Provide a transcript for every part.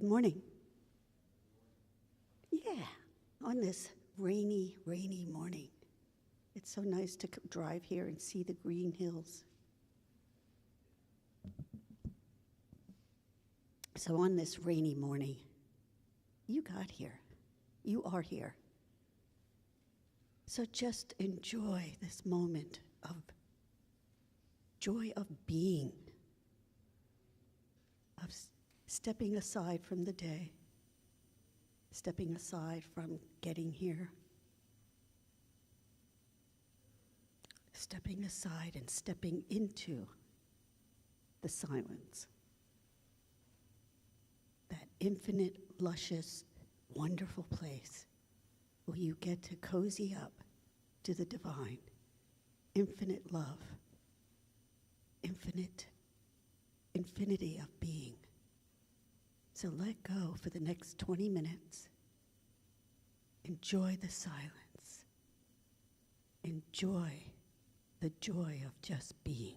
morning. Yeah, on this rainy, rainy morning. It's so nice to drive here and see the green hills. So on this rainy morning, you got here. You are here. So just enjoy this moment of joy of being, of stepping aside from the day, stepping aside from getting here, stepping aside and stepping into the silence. That infinite, luscious, wonderful place where you get to cozy up to the divine, infinite love, infinity of being. So let go for the next 20 minutes. Enjoy the silence. Enjoy the joy of just being.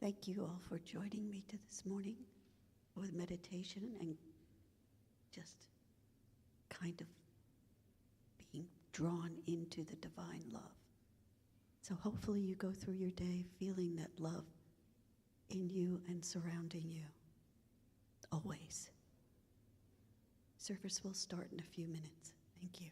Thank you all for joining me to this morning with meditation and just kind of being drawn into the divine love. So hopefully you go through your day feeling that love in you and surrounding you, always. Service will start in a few minutes. Thank you.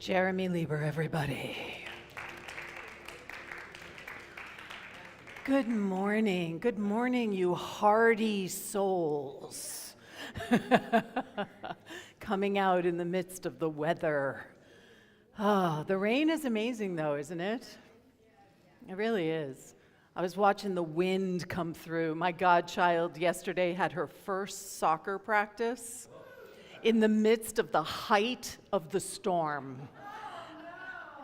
Jeremy Lieber, everybody. Good morning, you hardy souls. Coming out in the midst of the weather. The rain is amazing though, isn't it? It really is. I was watching the wind come through. My godchild yesterday had her first soccer practice in the midst of the height of the storm.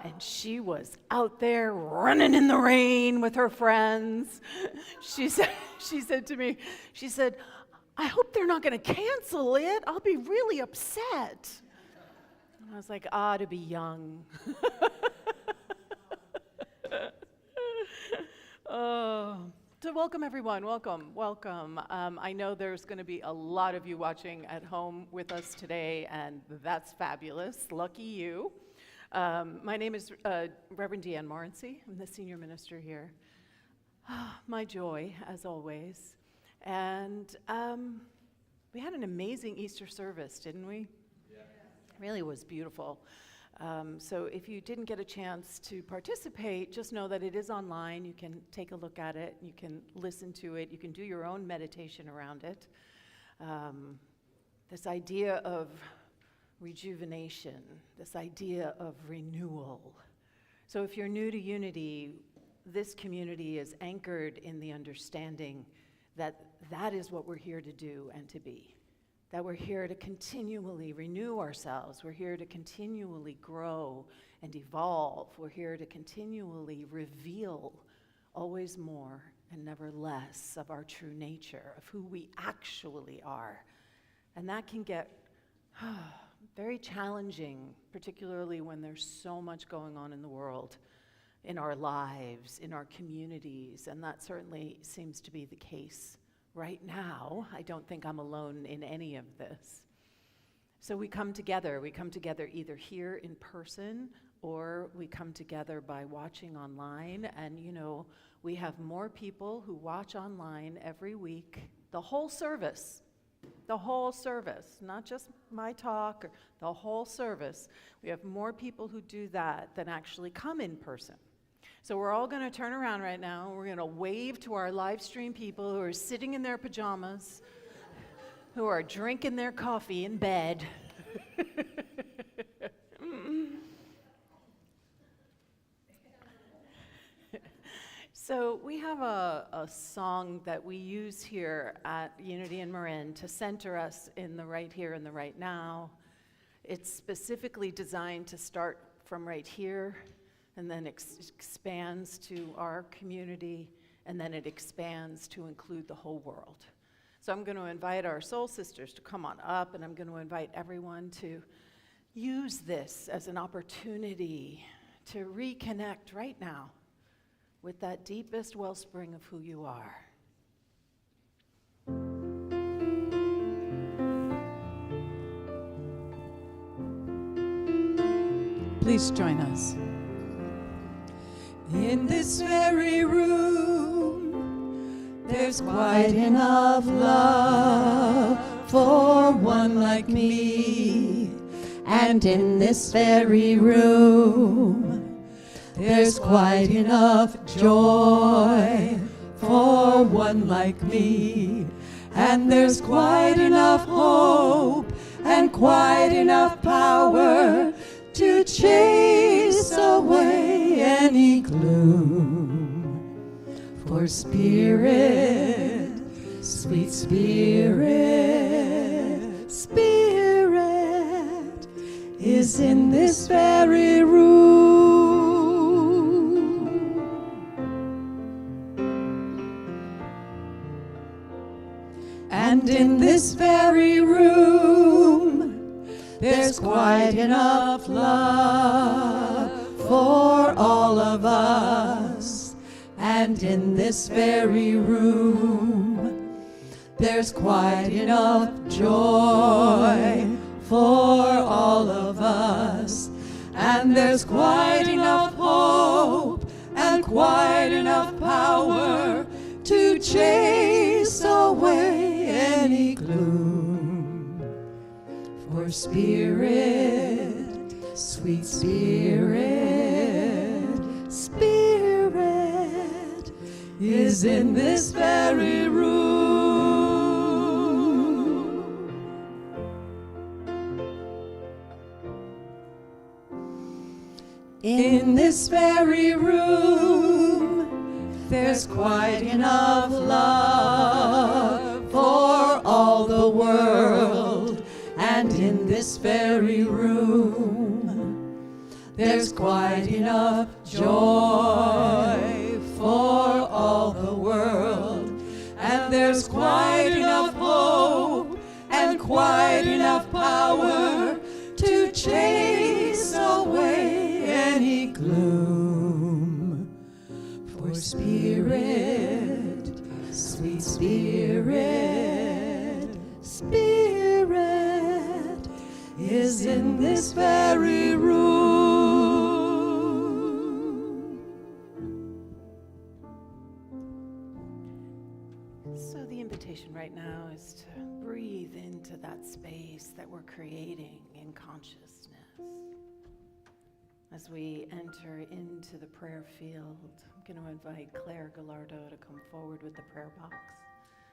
And she was out there running in the rain with her friends. She said to me, I hope they're not going to cancel it. I'll be really upset. And I was like, to be young. So welcome everyone, welcome. I know there's going to be a lot of you watching at home with us today, and that's fabulous. Lucky you. My name is Reverend Deanne Morency. I'm the senior minister here. My joy, as always. And we had an amazing Easter service, didn't we? Yeah. It really was beautiful. So if you didn't get a chance to participate, just know that it is online. You can take a look at it. You can listen to it. You can do your own meditation around it. This idea of rejuvenation, this idea of renewal. So if you're new to Unity, this community is anchored in the understanding that that is what we're here to do and to be. That we're here to continually renew ourselves. We're here to continually grow and evolve. We're here to continually reveal always more and never less of our true nature, of who we actually are. And that can get very challenging, particularly when there's so much going on in the world, in our lives, in our communities, and that certainly seems to be the case right now. I don't think I'm alone in any of this. So we come together either here in person or we come together by watching online. And you know, we have more people who watch online every week, the whole service, not just my talk, or the whole service. We have more people who do that than actually come in person. So we're all going to turn around right now. We're going to wave to our live stream people who are sitting in their pajamas, who are drinking their coffee in bed. So we have a song that we use here at Unity in Marin to center us in the right here and the right now. It's specifically designed to start from right here, and then expands to our community, and then it expands to include the whole world. So I'm going to invite our soul sisters to come on up, and I'm going to invite everyone to use this as an opportunity to reconnect right now with that deepest wellspring of who you are. Please join us. In this very room, there's quite enough love for one like me. And in this very room, there's quite enough joy for one like me. And there's quite enough hope and quite enough power to chase away any gloom. For Spirit, sweet Spirit, Spirit is in this very room. And in this very room, there's quite enough love for all of us. And in this very room, there's quite enough joy for all of us. And there's quite enough hope and quite enough power to chase away any gloom. For Spirit, Sweet Spirit, Spirit is in this very room. In this very room, there's quite enough love for all the world. And in this very room, there's quite enough joy for all the world. And there's quite enough hope and quite enough power to chase away any gloom. For Spirit, sweet Spirit, Spirit is in this very room. So the invitation right now is to breathe into that space that we're creating in consciousness. As we enter into the prayer field, I'm going to invite Claire Gallardo to come forward with the prayer box.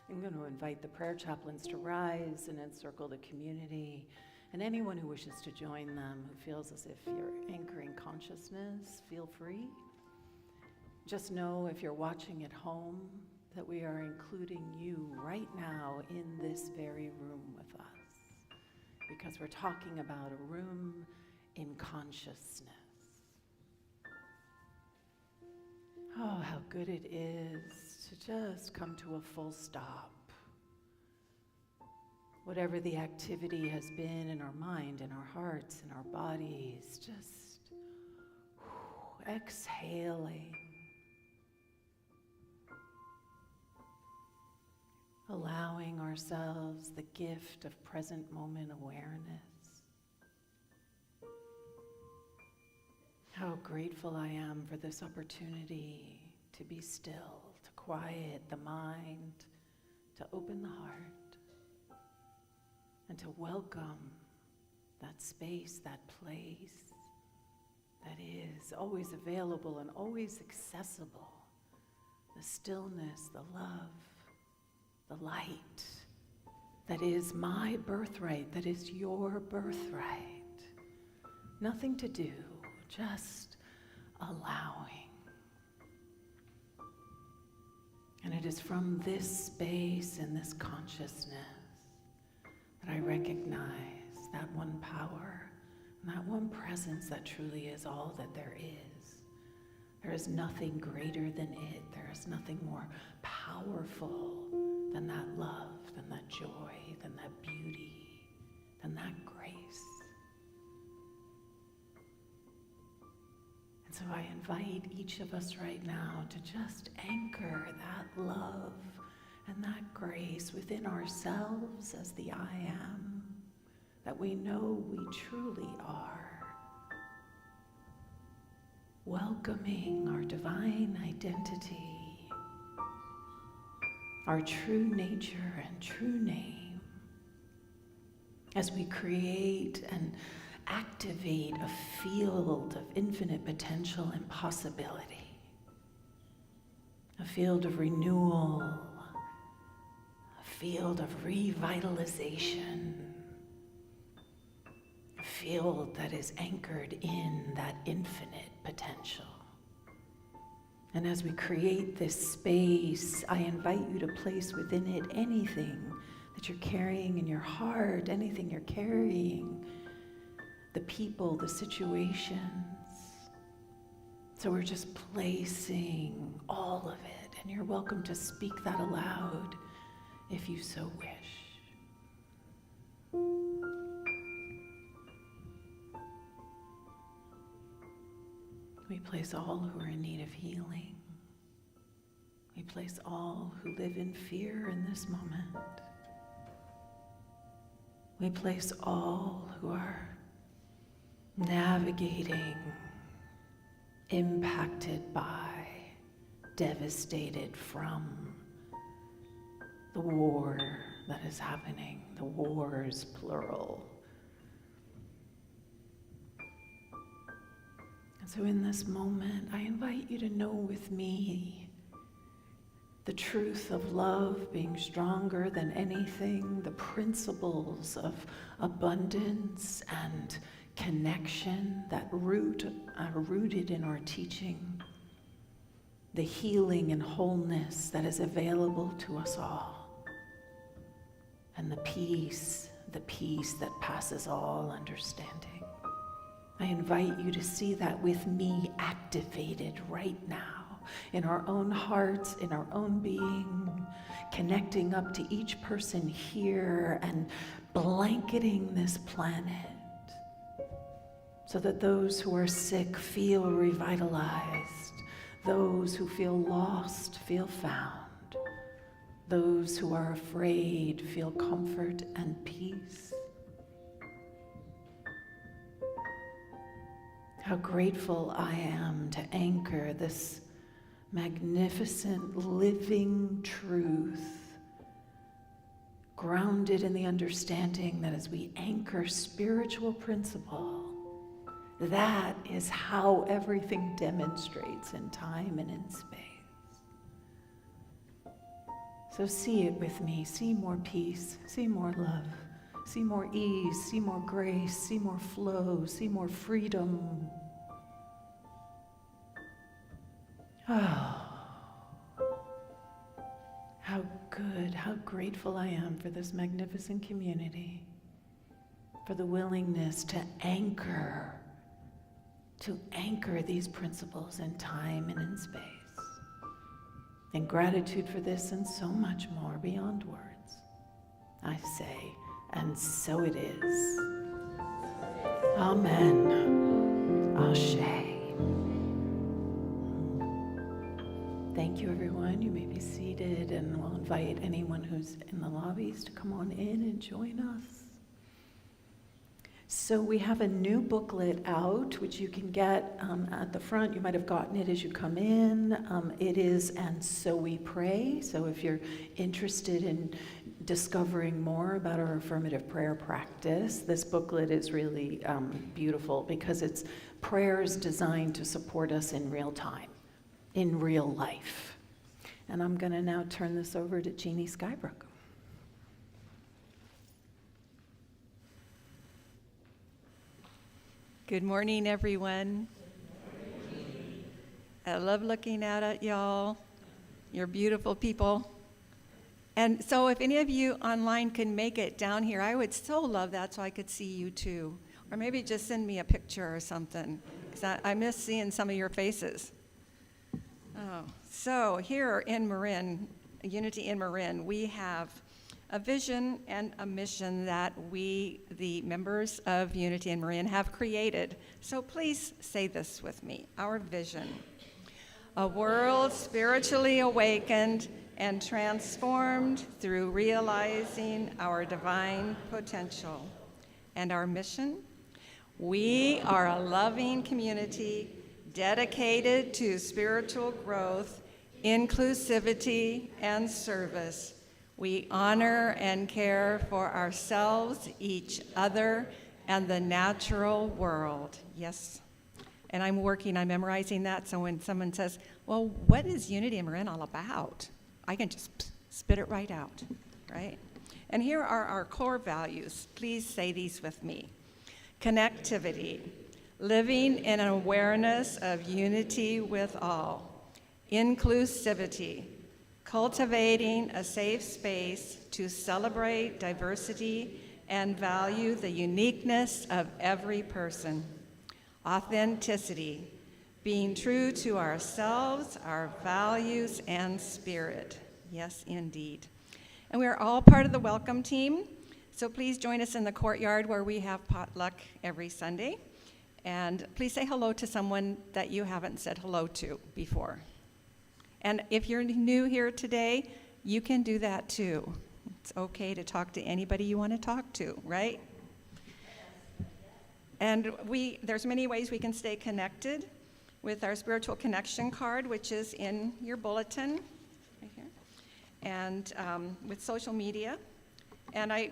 I'm going to invite the prayer chaplains to rise and encircle the community, and anyone who wishes to join them, who feels as if you're anchoring consciousness, feel free. Just know, if you're watching at home, that we are including you right now in this very room with us, because we're talking about a room in consciousness. Oh, how good it is to just come to a full stop. Whatever the activity has been in our mind, in our hearts, in our bodies, just exhaling. Allowing ourselves the gift of present moment awareness. How grateful I am for this opportunity to be still, to quiet the mind, to open the heart, and to welcome that space, that place that is always available and always accessible. The stillness, the love, the light that is my birthright, that is your birthright. Nothing to do, just allowing. And it is from this space and this consciousness that I recognize that one power, and that one presence that truly is all that there is. There is nothing greater than it. There is nothing more powerful than that love, than that joy, than that beauty, than that grace. And so I invite each of us right now to just anchor that love and that grace within ourselves as the I am, that we know we truly are. Welcoming our divine identity, our true nature and true name, as we create and activate a field of infinite potential and possibility, a field of renewal, a field of revitalization, a field that is anchored in that infinite potential. And as we create this space, I invite you to place within it anything that you're carrying in your heart, anything you're carrying, the people, the situations. So we're just placing all of it, and you're welcome to speak that aloud if you so wish. We place all who are in need of healing. We place all who live in fear in this moment. We place all who are navigating, impacted by, devastated from the war that is happening, the wars, plural. So in this moment, I invite you to know with me the truth of love being stronger than anything, the principles of abundance and connection that are rooted in our teaching, the healing and wholeness that is available to us all, and the peace that passes all understanding. I invite you to see that with me activated right now in our own hearts, in our own being, connecting up to each person here and blanketing this planet so that those who are sick feel revitalized, those who feel lost feel found, those who are afraid feel comfort and peace. How grateful I am to anchor this magnificent living truth, grounded in the understanding that as we anchor spiritual principle, that is how everything demonstrates in time and in space. So see it with me. See more peace, see more love, see more ease, see more grace, see more flow, see more freedom. Oh, how good, how grateful I am for this magnificent community, for the willingness to anchor these principles in time and in space. And gratitude for this and so much more beyond words. I say, and so it is. Amen. Ashe. Thank you, everyone. You may be seated, and we'll invite anyone who's in the lobbies to come on in and join us. So we have a new booklet out, which you can get at the front. You might have gotten it as you come in. It is And So We Pray. So if you're interested in discovering more about our affirmative prayer practice, this booklet is really beautiful because it's prayers designed to support us in real time, in real life. And I'm going to now turn this over to Jeannie Skybrook. Good morning, everyone. I love looking at it, y'all. You're beautiful people. And so if any of you online can make it down here, I would so love that so I could see you too. Or maybe just send me a picture or something, because I miss seeing some of your faces. Oh, so here in Marin, Unity in Marin, we have a vision and a mission that we, the members of Unity in Marin, have created. So please say this with me. Our vision: a world spiritually awakened and transformed through realizing our divine potential. And our mission: we are a loving community dedicated to spiritual growth, inclusivity, and service. We honor and care for ourselves, each other, and the natural world. Yes. And I'm memorizing that, so when someone says, well, what is Unity in Marin all about? I can just spit it right out, right? And here are our core values. Please say these with me. Connectivity, living in an awareness of unity with all. Inclusivity, cultivating a safe space to celebrate diversity and value the uniqueness of every person. Authenticity, being true to ourselves, our values, and spirit. Yes, indeed. And we are all part of the welcome team, so please join us in the courtyard where we have potluck every Sunday. And please say hello to someone that you haven't said hello to before. And if you're new here today, you can do that too. It's okay to talk to anybody you want to talk to, right? And there's many ways we can stay connected with our spiritual connection card, which is in your bulletin, right here, and with social media. And I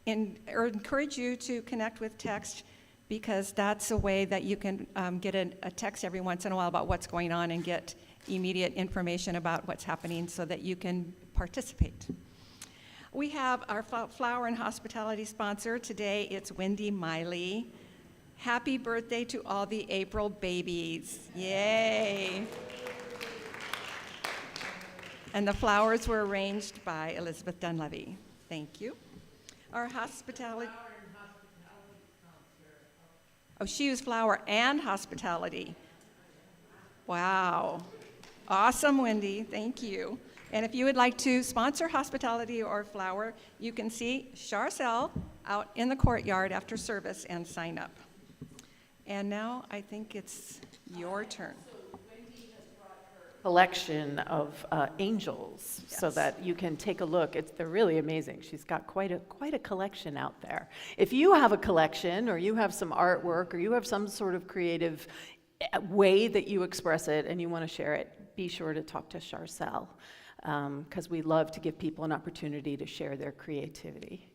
encourage you to connect with text because that's a way that you can get a text every once in a while about what's going on and get immediate information about what's happening so that you can participate. We have our flower and hospitality sponsor today. It's Wendy Miley. Happy birthday to all the April babies. Yay. And the flowers were arranged by Elizabeth Dunleavy. Thank you. Our hospitality. Oh, she used flower and hospitality. Wow. Awesome, Wendy. Thank you. And if you would like to sponsor hospitality or flower, you can see Charcel out in the courtyard after service and sign up. And now I think it's your turn. Collection of angels, so Yes. that you can take a look. They're really amazing. She's got quite a collection out there. If you have a collection, or you have some artwork, or you have some sort of creative way that you express it and you want to share it, be sure to talk to Charcel, because we love to give people an opportunity to share their creativity.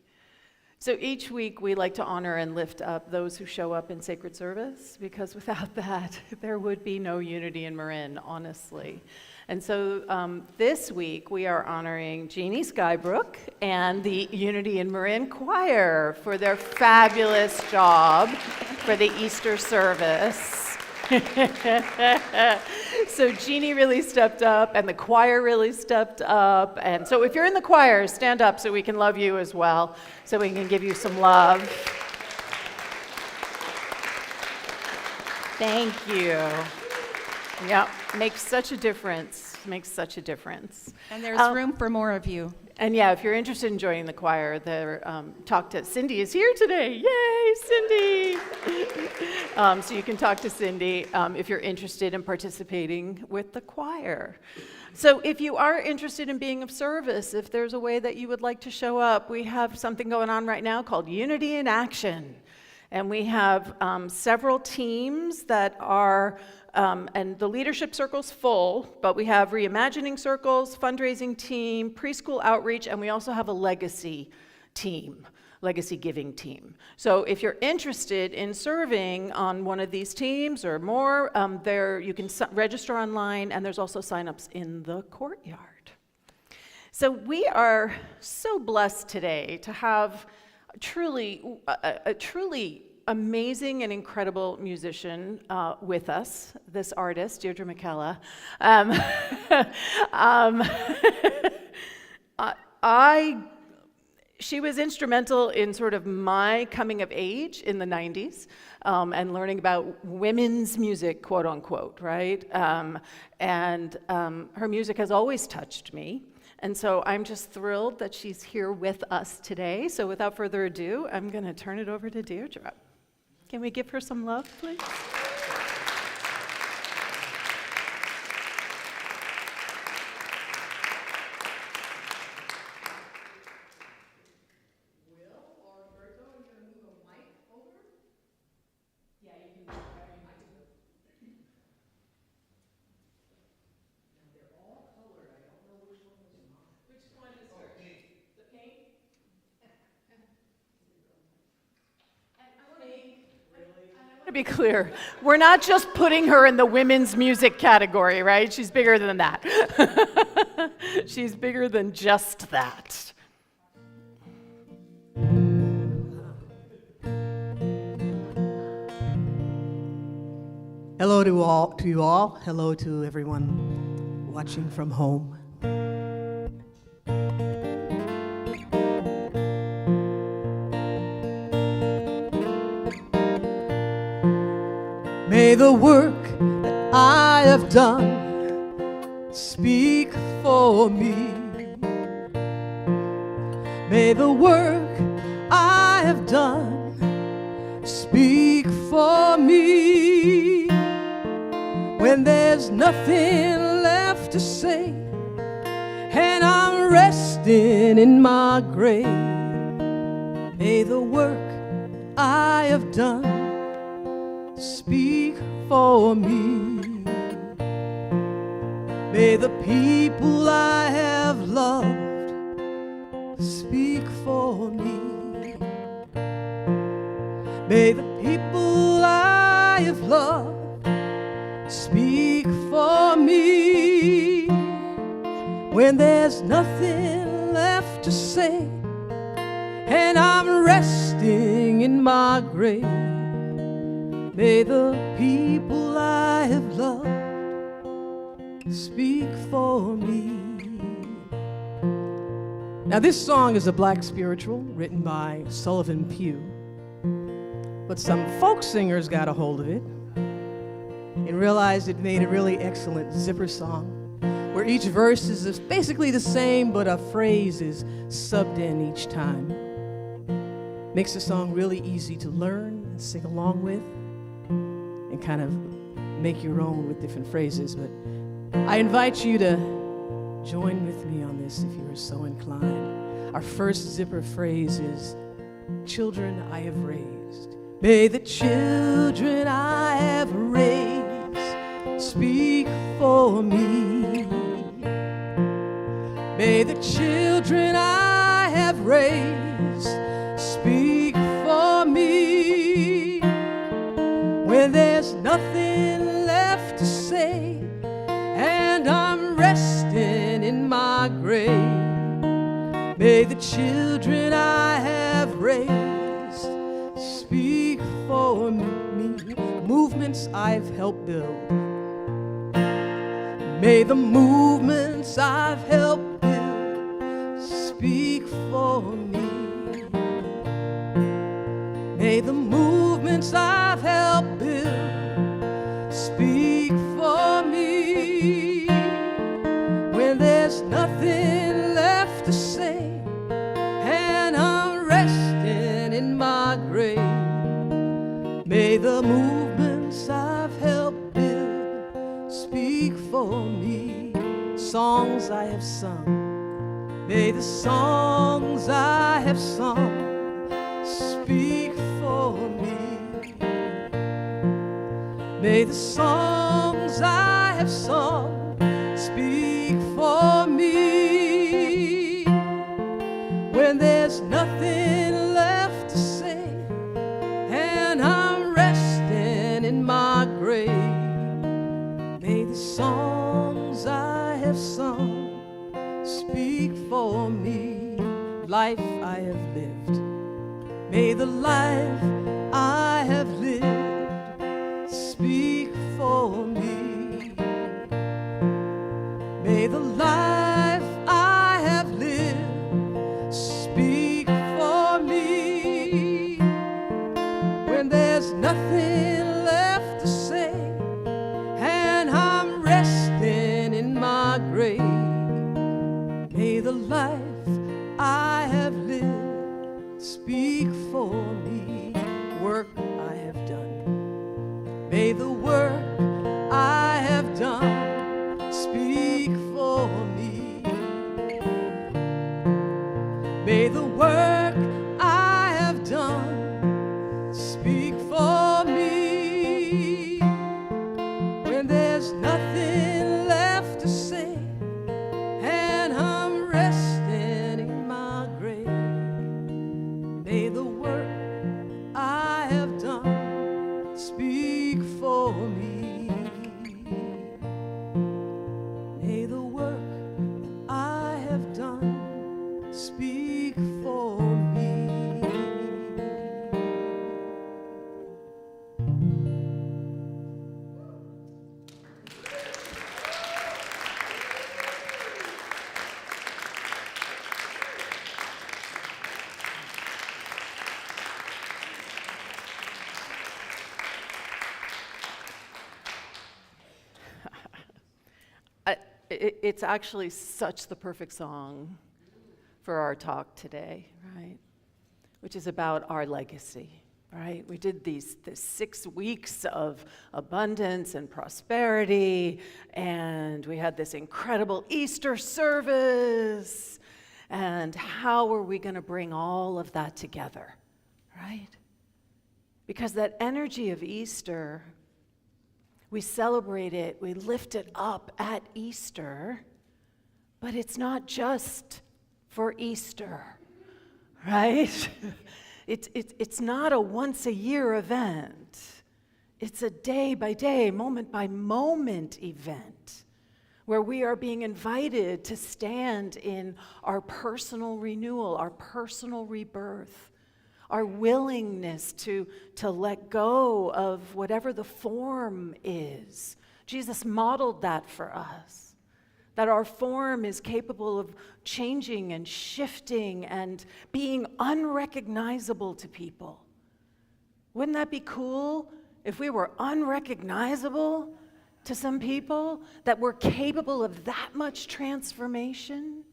So each week we like to honor and lift up those who show up in sacred service, because without that, there would be no unity in Marin, honestly. And so this week we are honoring Jeannie Skybrook and the Unity in Marin Choir for their fabulous job for the Easter service. So Jeannie really stepped up, and the choir really stepped up. And so if you're in the choir, stand up so we can love you as well, so we can give you some love. Thank you. Yeah, makes such a difference. Makes such a difference. And there's room for more of you. And yeah, if you're interested in joining the choir, talk to Cindy is here today. Yay, Cindy! So you can talk to Cindy if you're interested in participating with the choir. So if you are interested in being of service, if there's a way that you would like to show up, we have something going on right now called Unity in Action. And we have several teams that are, and the leadership circle's full, but we have reimagining circles, fundraising team, preschool outreach, and we also have a legacy team, legacy giving team. So if you're interested in serving on one of these teams or more, you can register online, and there's also signups in the courtyard. So we are so blessed today to have a truly amazing and incredible musician with us, this artist, Deirdre McKellar. She was instrumental in sort of my coming of age in the 90s and learning about women's music, quote unquote, right? And her music has always touched me. And so I'm just thrilled that she's here with us today. So without further ado, I'm going to turn it over to Deirdre. Can we give her some love, please? To be clear, we're not just putting her in the women's music category, right? She's bigger than that. She's bigger than just that. Hello to you all. Hello to everyone watching from home. May the work that I have done speak for me. May the work I have done speak for me. When there's nothing left to say and I'm resting in my grave, may the work I have done speak for me. May the people I have loved speak for me. May the people I have loved speak for me. When there's nothing left to say and I'm resting in my grave, may the people I have loved speak for me. Now, this song is a black spiritual written by Sullivan Pugh, but some folk singers got a hold of it and realized it made a really excellent zipper song where each verse is basically the same, but a phrase is subbed in each time. Makes the song really easy to learn and sing along with and kind of make your own with different phrases. But I invite you to join with me on this if you are so inclined. Our first zipper phrase is, children I have raised. May the children I have raised speak for me. May the children I have raised speak for me. When there's nothing left to say and I'm resting in my grave, may the children I have raised speak for me. Movements I've helped build, may the movements I've helped build speak for me. May the movements I've helped build speak for me. When there's nothing left to say and I'm resting in my grave, may the movements I've helped build speak for me. Songs I have sung, may the songs I have sung speak for me. May the songs I have sung speak for me. When there's nothing left to say and I'm resting in my grave, may the songs I have sung speak for me. Life I have lived, may the life I have lived speak for me. May the life I have lived speak for me. When there's nothing left to say and I'm resting in my grave, may the life I have lived speak for me. Work I have done, may the work I have done speak for me. May the work I have done speak for me. When there's nothing left to say and I'm resting in my grave, may the work I have done speak for me. May the work I have done speak for me. It's actually such the perfect song for our talk today, right? Which is about our legacy, right? We did this 6 weeks of abundance and prosperity, and we had this incredible Easter service. And how are we going to bring all of that together, right? Because that energy of Easter, we celebrate it, we lift it up at Easter, but it's not just for Easter, right? It's not a once-a-year event. It's a day-by-day, moment-by-moment event where we are being invited to stand in our personal renewal, our personal rebirth, our willingness to let go of whatever the form is. Jesus modeled that for us, that our form is capable of changing and shifting and being unrecognizable to people. Wouldn't that be cool if we were unrecognizable to some people, that we're capable of that much transformation?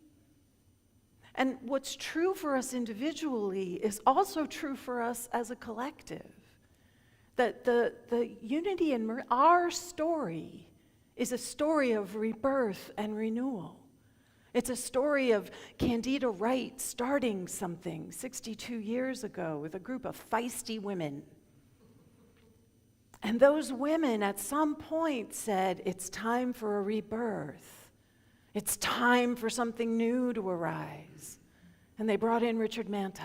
And what's true for us individually is also true for us as a collective. That the unity in our story is a story of rebirth and renewal. It's a story of Candida Wright starting something 62 years ago with a group of feisty women. And those women at some point said, it's time for a rebirth. It's time for something new to arise. And they brought in Richard Manti.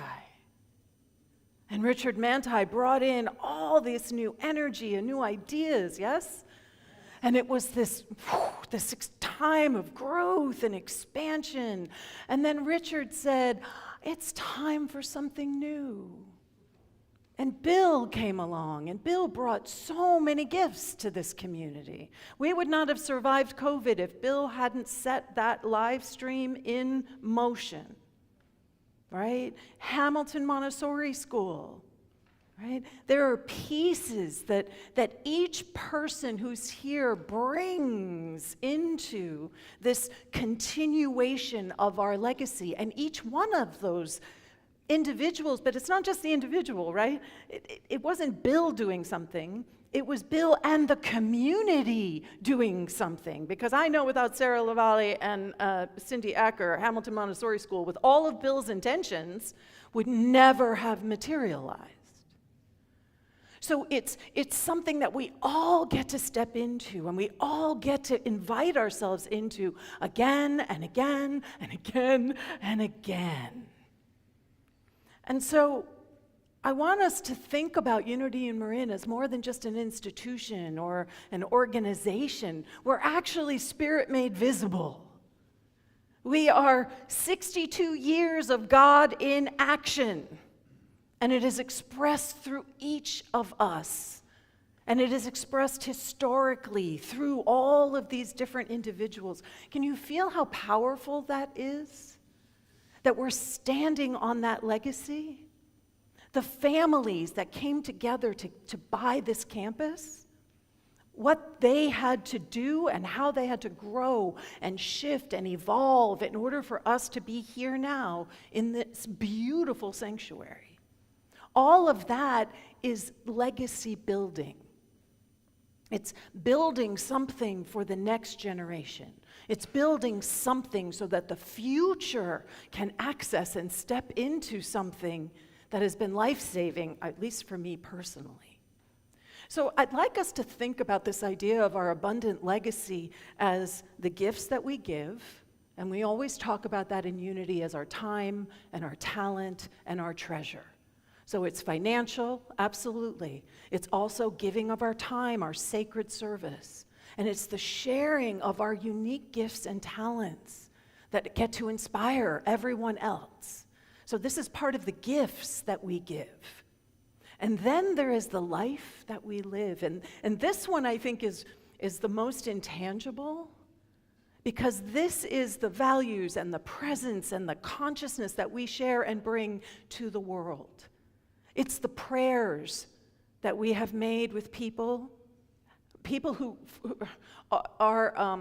And Richard Manti brought in all this new energy and new ideas, yes? And it was this time of growth and expansion. And then Richard said, it's time for something new. And Bill came along, and Bill brought so many gifts to this community. We would not have survived COVID if Bill hadn't set that live stream in motion, right? Hamilton Montessori School, right? There are pieces that each person who's here brings into this continuation of our legacy, and each one of those individuals, but it's not just the individual, right? It wasn't Bill doing something. It was Bill and the community doing something. Because I know without Sarah Lavallee and Cindy Acker, Hamilton Montessori School, with all of Bill's intentions, would never have materialized. So it's something that we all get to step into, and we all get to invite ourselves into again and again and again and again. And so I want us to think about Unity in Marin as more than just an institution or an organization. We're actually Spirit made visible. We are 62 years of God in action, and it is expressed through each of us. And it is expressed historically through all of these different individuals. Can you feel how powerful that is? That we're standing on that legacy? The families that came together to buy this campus, what they had to do and how they had to grow and shift and evolve in order for us to be here now in this beautiful sanctuary. All of that is legacy building. It's building something for the next generation. It's building something so that the future can access and step into something that has been life-saving, at least for me personally. So I'd like us to think about this idea of our abundant legacy as the gifts that we give, and we always talk about that in Unity as our time and our talent and our treasure. So it's financial, absolutely. It's also giving of our time, our sacred service. And it's the sharing of our unique gifts and talents that get to inspire everyone else. So this is part of the gifts that we give. And then there is the life that we live. And this one, I think, is the most intangible, because this is the values and the presence and the consciousness that we share and bring to the world. It's the prayers that we have made with people who are,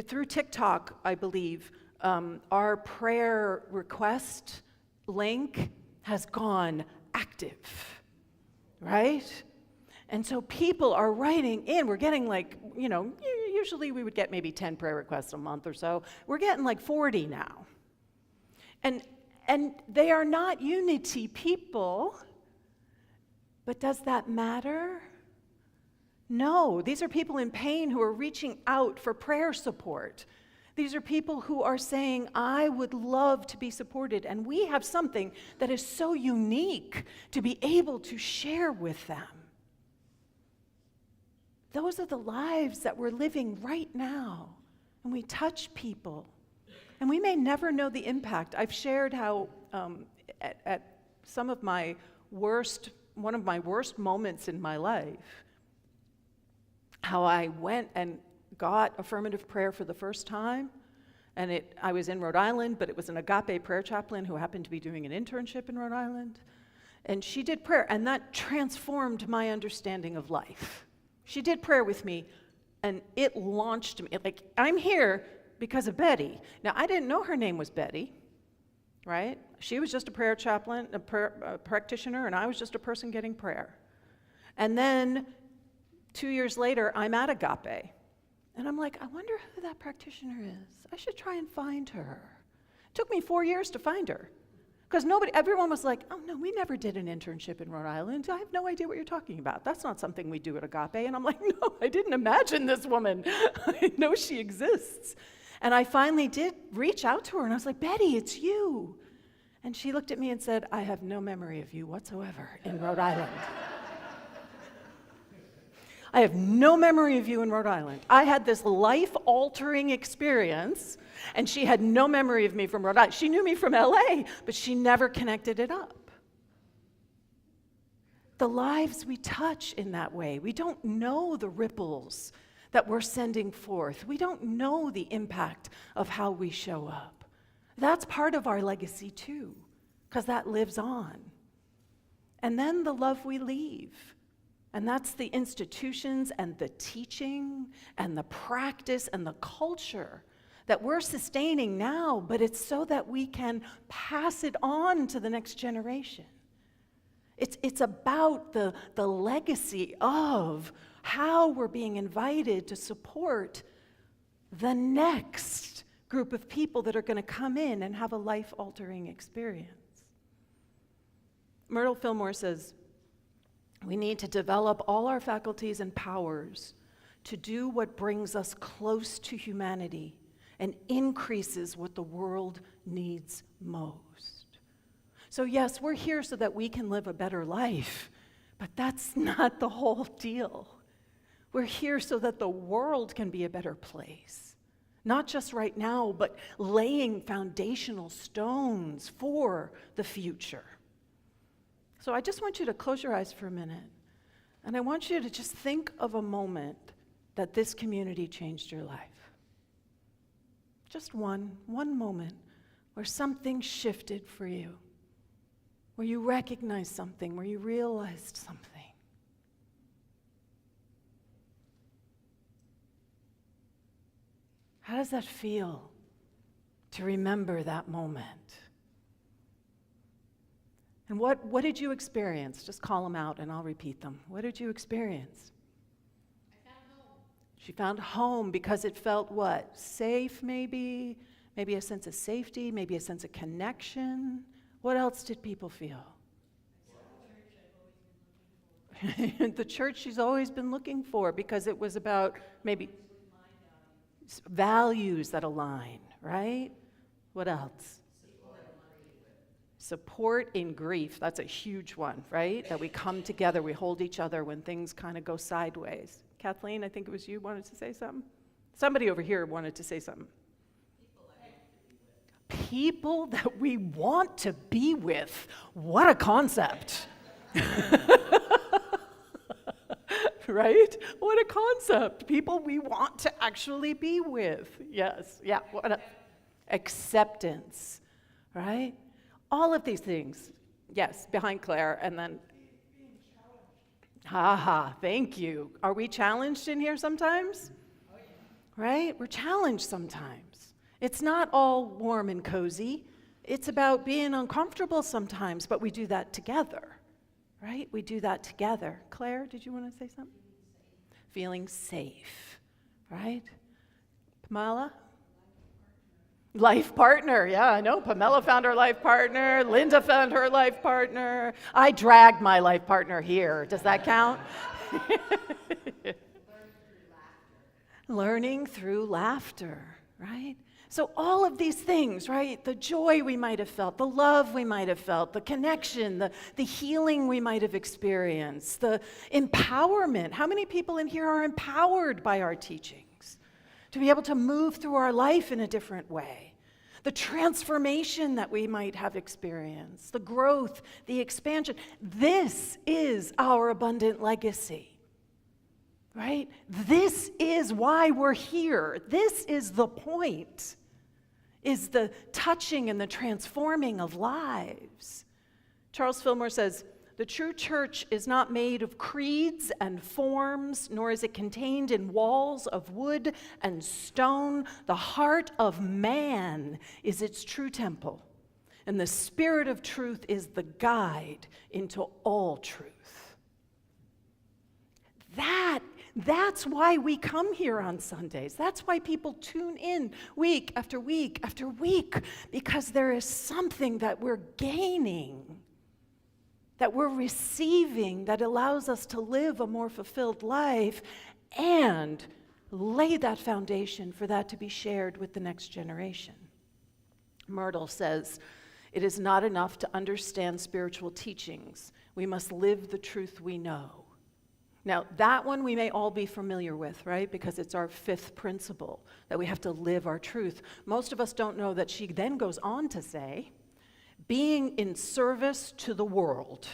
through TikTok, I believe, our prayer request link has gone active, right? And so people are writing in. We're getting usually we would get maybe 10 prayer requests a month or so. We're getting like 40 now. And they are not Unity people. But does that matter? No, these are people in pain who are reaching out for prayer support. These are people who are saying, I would love to be supported. And we have something that is so unique to be able to share with them. Those are the lives that we're living right now. And we touch people. And we may never know the impact. I've shared how at some of my one of my worst moments in my life, how I went and got affirmative prayer for the first time. And I was in Rhode Island, but it was an agape prayer chaplain who happened to be doing an internship in Rhode Island. And she did prayer, and that transformed my understanding of life. She did prayer with me, and it launched me. Like, I'm here because of Betty. Now, I didn't know her name was Betty, right? She was just a prayer chaplain, a practitioner, and I was just a person getting prayer. And then 2 years later, I'm at Agape. And I'm like, I wonder who that practitioner is. I should try and find her. It took me 4 years to find her. Because everyone was like, oh no, we never did an internship in Rhode Island. I have no idea what you're talking about. That's not something we do at Agape. And I'm like, no, I didn't imagine this woman. I know she exists. And I finally did reach out to her, and I was like, Betty, it's you. And she looked at me and said, I have no memory of you whatsoever in Rhode Island. I have no memory of you in Rhode Island. I had this life-altering experience, and she had no memory of me from Rhode Island. She knew me from LA, but she never connected it up. The lives we touch in that way, we don't know the ripples that we're sending forth. We don't know the impact of how we show up. That's part of our legacy too, because that lives on. And then the love we leave. And that's the institutions and the teaching and the practice and the culture that we're sustaining now, but it's so that we can pass it on to the next generation. It's about the legacy of how we're being invited to support the next group of people that are going to come in and have a life-altering experience. Myrtle Fillmore says, we need to develop all our faculties and powers to do what brings us close to humanity and increases what the world needs most. So yes, we're here so that we can live a better life, but that's not the whole deal. We're here so that the world can be a better place. Not just right now, but laying foundational stones for the future. So I just want you to close your eyes for a minute, and I want you to just think of a moment that this community changed your life. Just one moment where something shifted for you, where you recognized something, where you realized something. How does that feel to remember that moment? And what did you experience? Just call them out and I'll repeat them. What did you experience? I found home. She found home because it felt what? Safe maybe? Maybe a sense of safety, maybe a sense of connection. What else did people feel? The church she's always been looking for, because it was about maybe values that align, right? What else? Support in grief. That's a huge one, right? That we come together, we hold each other when things kind of go sideways. Kathleen, I think it was you wanted to say something? Somebody over here wanted to say something. People that we want to be with. What a concept. Right? What a concept. People we want to actually be with. Yes. Yeah. Acceptance. Right? All of these things. Yes, behind Claire, and then. Thank you. Are we challenged in here sometimes? Oh, yeah. Right? We're challenged sometimes. It's not all warm and cozy. It's about being uncomfortable sometimes, but we do that together. Right? We do that together. Claire, did you want to say something? Feeling safe. Right? Pamela? Life partner. Yeah, I know. Pamela found her life partner. Linda found her life partner. I dragged my life partner here. Does that count? Learning through laughter, right? So all of these things, right? The joy we might have felt, the love we might have felt, the connection, the healing we might have experienced, the empowerment. How many people in here are empowered by our teachings to be able to move through our life in a different way? The transformation that we might have experienced, the growth, the expansion. This is our abundant legacy. Right? This is why we're here. This is the point, is the touching and the transforming of lives. Charles Fillmore says, the true church is not made of creeds and forms, nor is it contained in walls of wood and stone. The heart of man is its true temple, and the Spirit of truth is the guide into all truth. That's why we come here on Sundays. That's why people tune in week after week after week, because there is something that we're gaining, that we're receiving, that allows us to live a more fulfilled life and lay that foundation for that to be shared with the next generation. Myrtle says, it is not enough to understand spiritual teachings. We must live the truth we know. Now, that one we may all be familiar with, right? Because it's our fifth principle, that we have to live our truth. Most of us don't know that she then goes on to say, being in service to the world,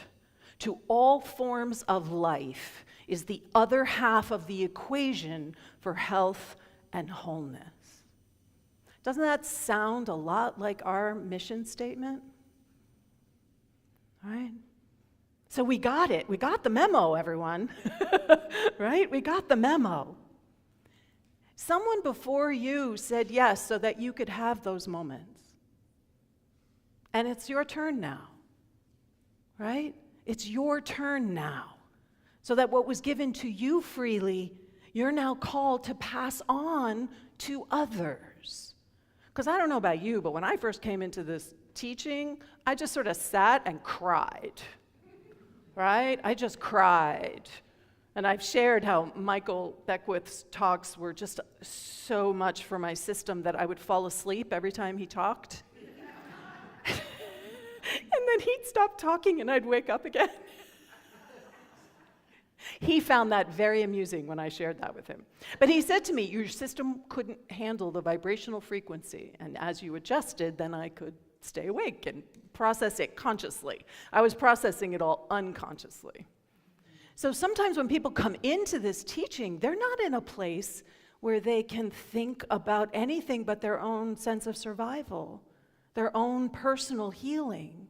to all forms of life, is the other half of the equation for health and wholeness. Doesn't that sound a lot like our mission statement? All right? So we got it. We got the memo, everyone. Right? We got the memo. Someone before you said yes so that you could have those moments. And it's your turn now. Right? It's your turn now. So that what was given to you freely, you're now called to pass on to others. Because I don't know about you, but when I first came into this teaching, I just sort of sat and cried. Right? I just cried. And I've shared how Michael Beckwith's talks were just so much for my system that I would fall asleep every time he talked. And then he'd stop talking and I'd wake up again. He found that very amusing when I shared that with him. But he said to me, your system couldn't handle the vibrational frequency, and as you adjusted, then I could stay awake and process it consciously. I was processing it all unconsciously. So sometimes when people come into this teaching, they're not in a place where they can think about anything but their own sense of survival, their own personal healing.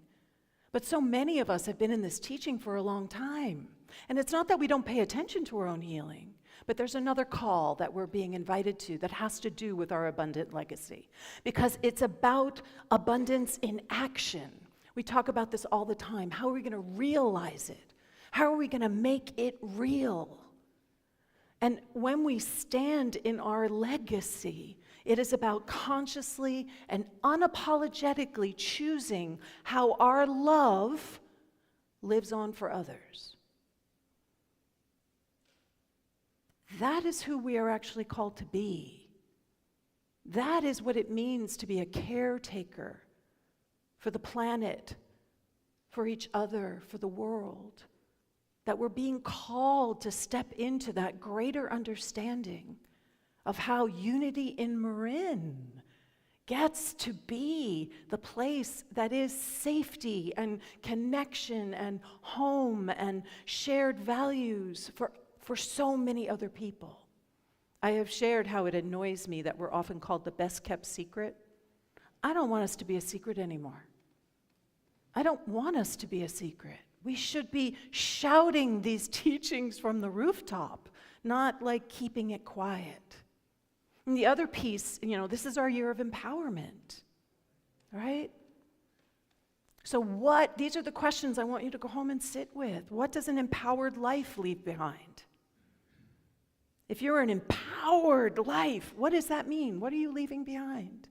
But so many of us have been in this teaching for a long time. And it's not that we don't pay attention to our own healing, but there's another call that we're being invited to that has to do with our abundant legacy, because it's about abundance in action. We talk about this all the time. How are we going to realize it? How are we going to make it real? And when we stand in our legacy, it is about consciously and unapologetically choosing how our love lives on for others. That is who we are actually called to be. That is what it means to be a caretaker for the planet, for each other, for the world. That we're being called to step into that greater understanding of how Unity in Marin gets to be the place that is safety and connection and home and shared values for so many other people. I have shared how it annoys me that we're often called the best kept secret. I don't want us to be a secret anymore. I don't want us to be a secret. We should be shouting these teachings from the rooftop, not like keeping it quiet. And the other piece, this is our year of empowerment, right? So these are the questions I want you to go home and sit with. What does an empowered life leave behind? If you're an empowered life, what does that mean? What are you leaving behind?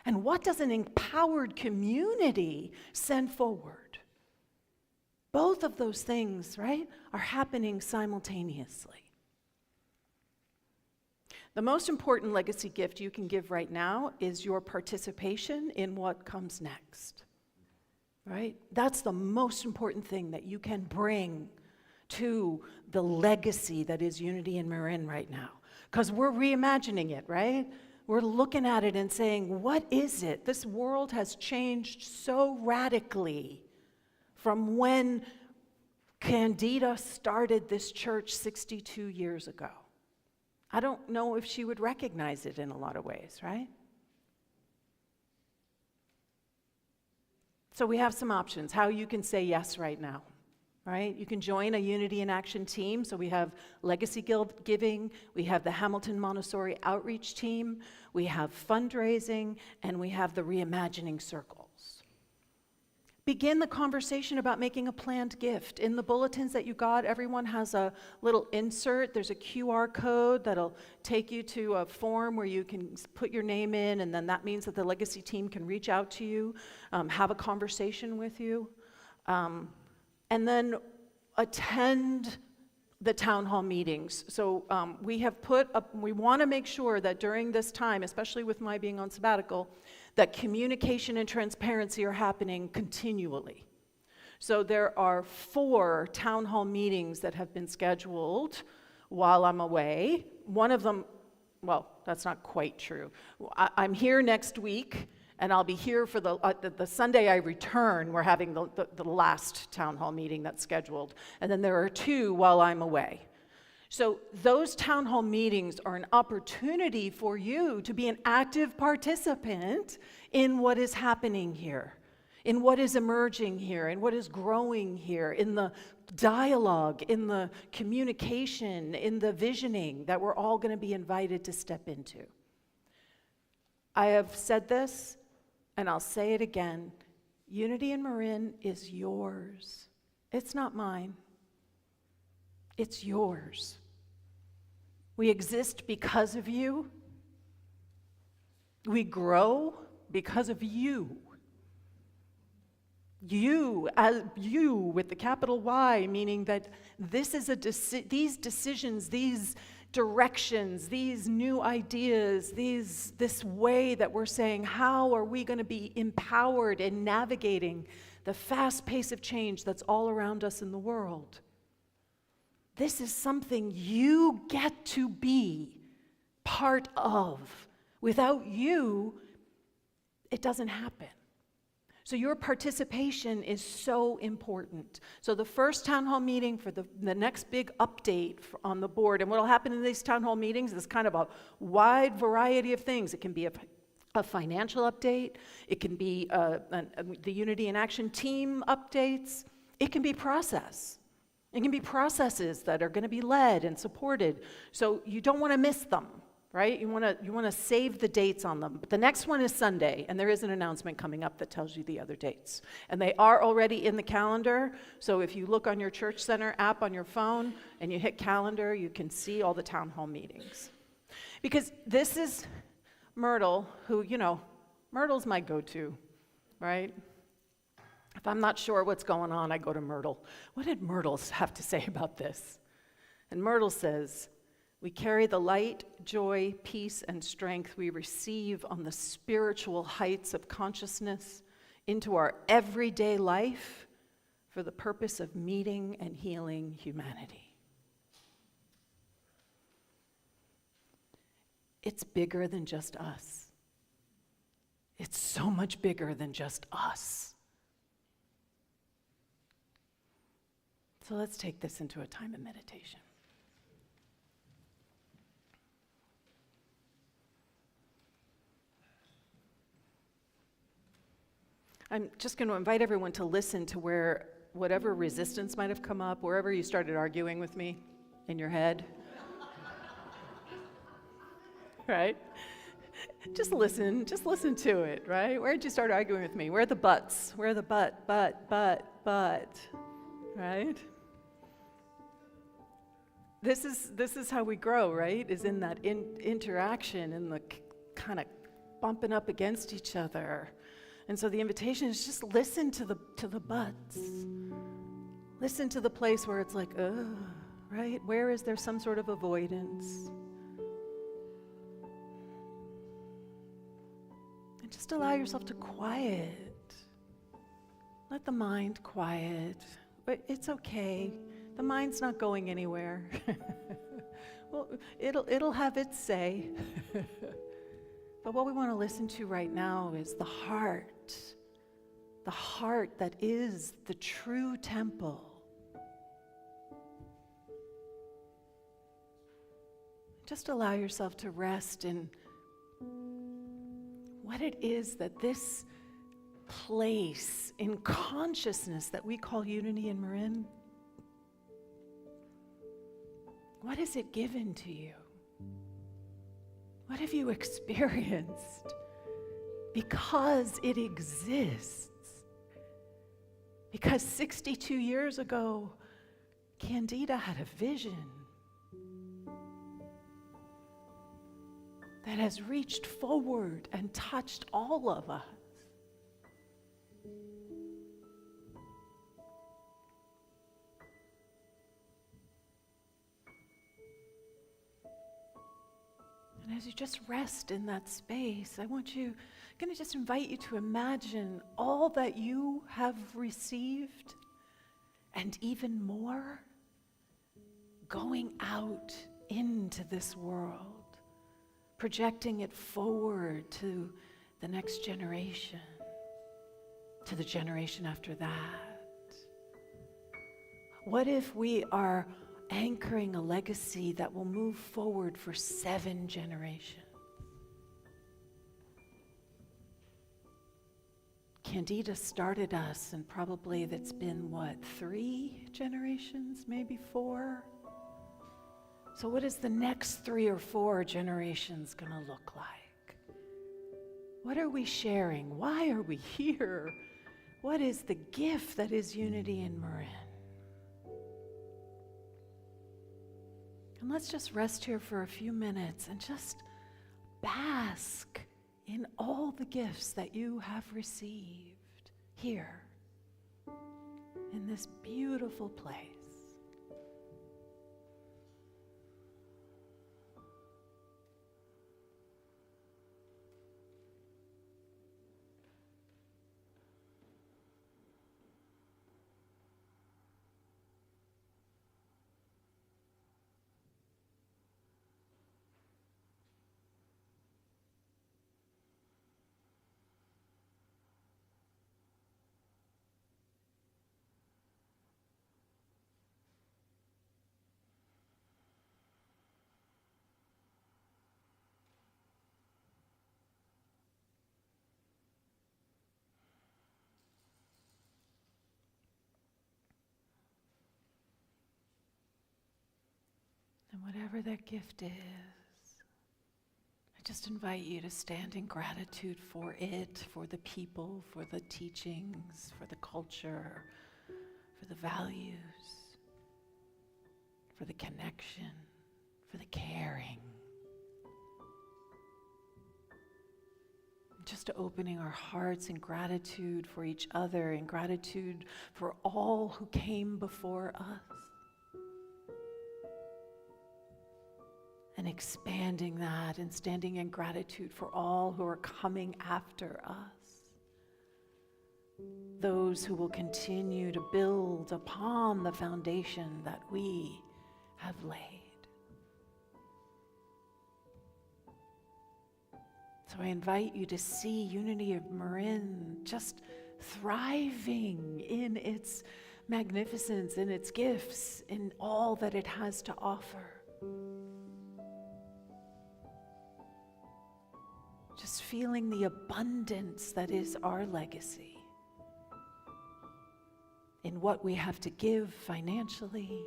And what does an empowered community send forward? Both of those things, right, are happening simultaneously. The most important legacy gift you can give right now is your participation in what comes next, right? That's the most important thing that you can bring to the legacy that is Unity in Marin right now. Because we're reimagining it, right? We're looking at it and saying, what is it? This world has changed so radically from when Candida started this church 62 years ago. I don't know if she would recognize it in a lot of ways, right? So we have some options, how you can say yes right now, right? You can join a Unity in Action team. So we have Legacy Giving, we have the Hamilton Montessori Outreach Team, we have fundraising, and we have the Reimagining Circles. Begin the conversation about making a planned gift. In the bulletins that you got, everyone has a little insert. There's a QR code that'll take you to a form where you can put your name in, and then that means that the Legacy team can reach out to you, have a conversation with you, and then attend the town hall meetings. So we have we want to make sure that during this time, especially with my being on sabbatical, that communication and transparency are happening continually. So there are 4 town hall meetings that have been scheduled while I'm away. One of them, well, that's not quite true. I'm here next week, and I'll be here for the Sunday I return. We're having the last town hall meeting that's scheduled. And then there are 2 while I'm away. So those town hall meetings are an opportunity for you to be an active participant in what is happening here, in what is emerging here, in what is growing here, in the dialogue, in the communication, in the visioning that we're all going to be invited to step into. I have said this, and I'll say it again. Unity in Marin is yours. It's not mine. It's yours. We exist because of you. We grow because of you. You, as you with the capital Y, meaning that this is these decisions, these directions, these new ideas, this way that we're saying, how are we going to be empowered in navigating the fast pace of change that's all around us in the world? This is something you get to be part of. Without you, it doesn't happen. So your participation is so important. So the first town hall meeting for the next big update on the board, and what will happen in these town hall meetings is kind of a wide variety of things. It can be a financial update. It can be the Unity in Action team updates. It can be process. It can be processes that are going to be led and supported. So you don't want to miss them, right? You want to save the dates on them. But the next one is Sunday, and there is an announcement coming up that tells you the other dates. And they are already in the calendar. So if you look on your Church Center app on your phone and you hit calendar, you can see all the town hall meetings. Because this is Myrtle, who, Myrtle's my go-to, right? If I'm not sure what's going on, I go to Myrtle. What did Myrtle have to say about this? And Myrtle says, we carry the light, joy, peace, and strength we receive on the spiritual heights of consciousness into our everyday life for the purpose of meeting and healing humanity. It's bigger than just us. It's so much bigger than just us. So let's take this into a time of meditation. I'm just going to invite everyone to listen to where whatever resistance might have come up, wherever you started arguing with me in your head. Right? Just listen to it, right? Where did you start arguing with me? Where are the buts? Where are the but, right? This is how we grow, right? Is in that interaction, in the kind of bumping up against each other. And so the invitation is just listen to the buts. Listen to the place where it's like, right? Where is there some sort of avoidance? just allow yourself to quiet. Let the mind quiet. But it's okay. The mind's not going anywhere. Well, it'll have its say. But what we want to listen to right now is the heart that is the true temple. Just allow yourself to rest in what it is that this place in consciousness that we call Unity in Marin, what has it given to you? What have you experienced? Because it exists. Because 62 years ago, Candida had a vision that has reached forward and touched all of us. And as you just rest in that space, I'm going to just invite you to imagine all that you have received and even more going out into this world, projecting it forward to the next generation, to the generation after that. What if we are anchoring a legacy that will move forward for 7 generations? Candida started us, and probably that's been, 3 generations, maybe 4? So what is the next 3 or 4 generations going to look like? What are we sharing? Why are we here? What is the gift that is Unity in Marin? And let's just rest here for a few minutes and just bask in all the gifts that you have received here in this beautiful place. And whatever that gift is, I just invite you to stand in gratitude for it, for the people, for the teachings, for the culture, for the values, for the connection, for the caring. Just opening our hearts in gratitude for each other, in gratitude for all who came before us. And expanding that and standing in gratitude for all who are coming after us. Those who will continue to build upon the foundation that we have laid. So I invite you to see Unity of Marin just thriving in its magnificence, in its gifts, in all that it has to offer. Just feeling the abundance that is our legacy in what we have to give financially,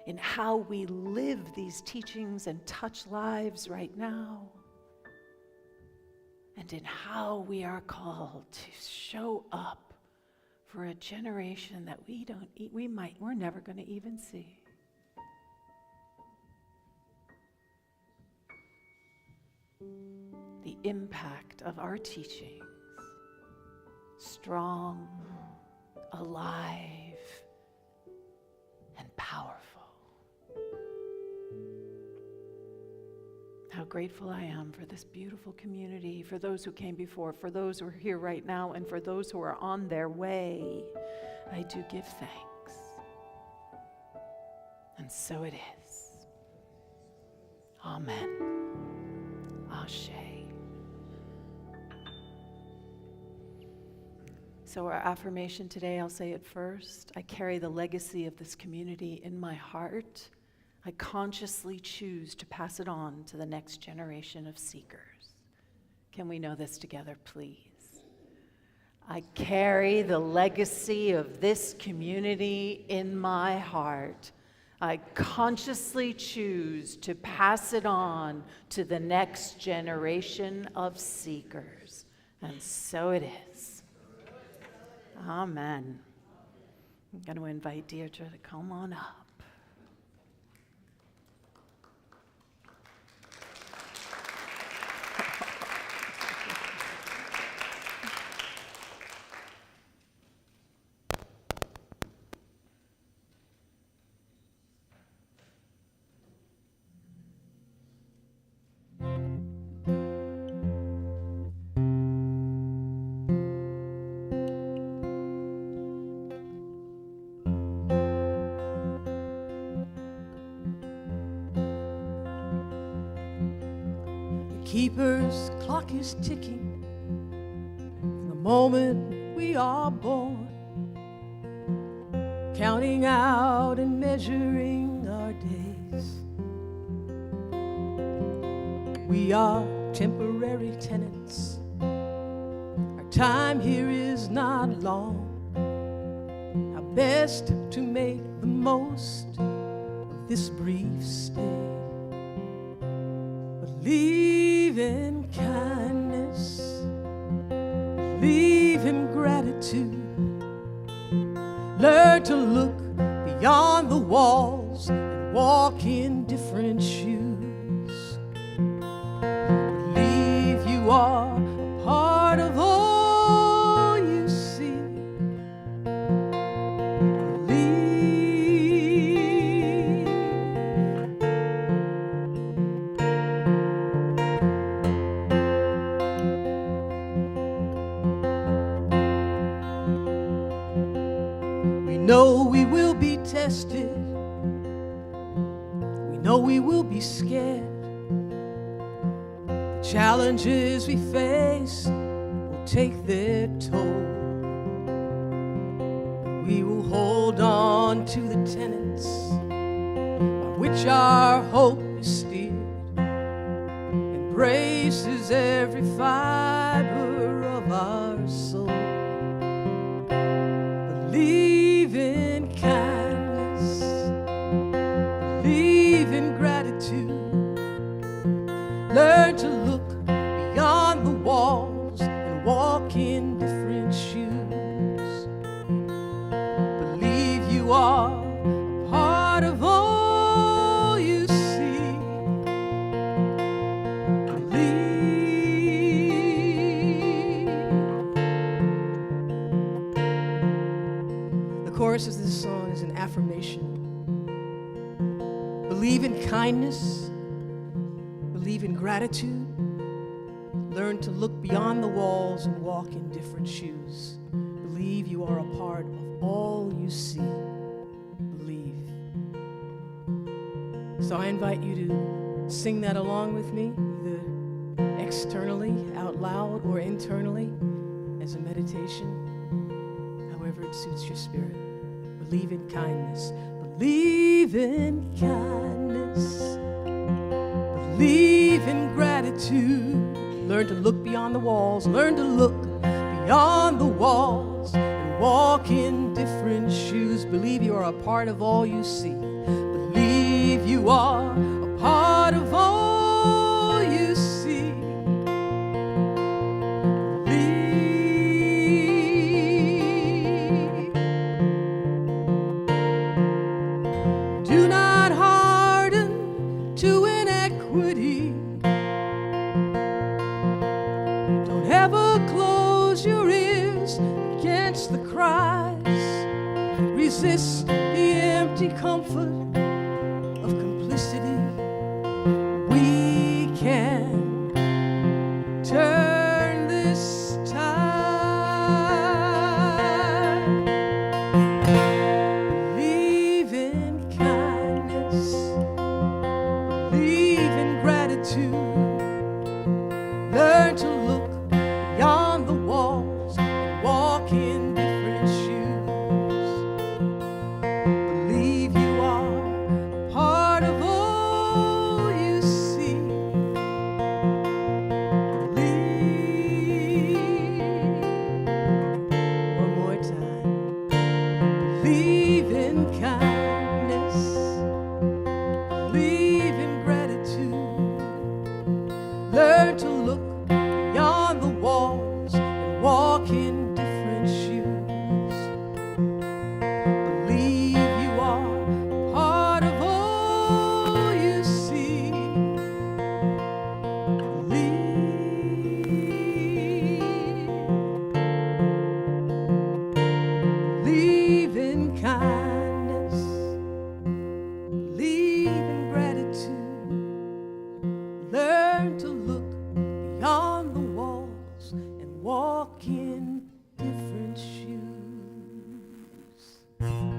in how we live these teachings and touch lives right now, and in how we are called to show up for a generation that we're never going to even see. The impact of our teachings, strong, alive, and powerful. How grateful I am for this beautiful community, for those who came before, for those who are here right now, and for those who are on their way. I do give thanks. And so it is. Amen. Ashe. So our affirmation today, I'll say it first. I carry the legacy of this community in my heart. I consciously choose to pass it on to the next generation of seekers. Can we know this together, please? I carry the legacy of this community in my heart. I consciously choose to pass it on to the next generation of seekers. And so it is. Amen. I'm going to invite Deirdre to come on up. Keeper's clock is ticking from the moment we are born, counting out and measuring our days. We are temporary tenants. Our time here is not long. How best to make the most of this brief stay. Believe in kindness, believe in gratitude. Learn to look beyond the walls and walk in different shoes. Believe you are a part of all you see. Know we will be tested. We know we will be scared. The challenges we face will take their toll. We will hold on to the tenets by which our hope is steered. Embraces every fiber of our soul. Believe in kindness, believe in gratitude. Learn to look beyond the walls and walk in different shoes. Believe you are a part of all you see. The chorus of this song is an affirmation. Believe in kindness, believe in gratitude, learn to look beyond the walls and walk in different shoes. Believe you are a part of all you see. Believe. So I invite you to sing that along with me, either externally, out loud, or internally as a meditation, however it suits your spirit. Believe in kindness. Believe in kindness. Believe in gratitude. Learn to look beyond the walls. Learn to look beyond the walls and walk in different shoes. Believe you are a part of all you see. Believe you are a part of all you see. Do not harden to inequity. Don't ever close your ears against the cries. Resist the empty comfort of complicity. We can kindness. Believe in gratitude. Learn to look beyond the walls and walk in different shoes. Believe you are a part of all you see. Believe. One more time. Believe in kindness. Believe in gratitude. Learn to look beyond the walls and walk in different shoes. Believe you are a part of all you see. Believe in kindness. Believe in gratitude. Learn to look beyond the walls and walk in different shoes. Thank you.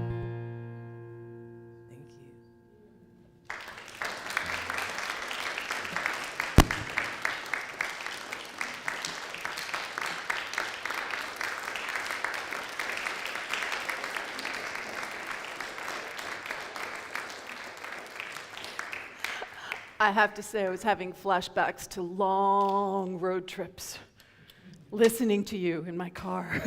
I have to say, I was having flashbacks to long road trips, listening to you in my car.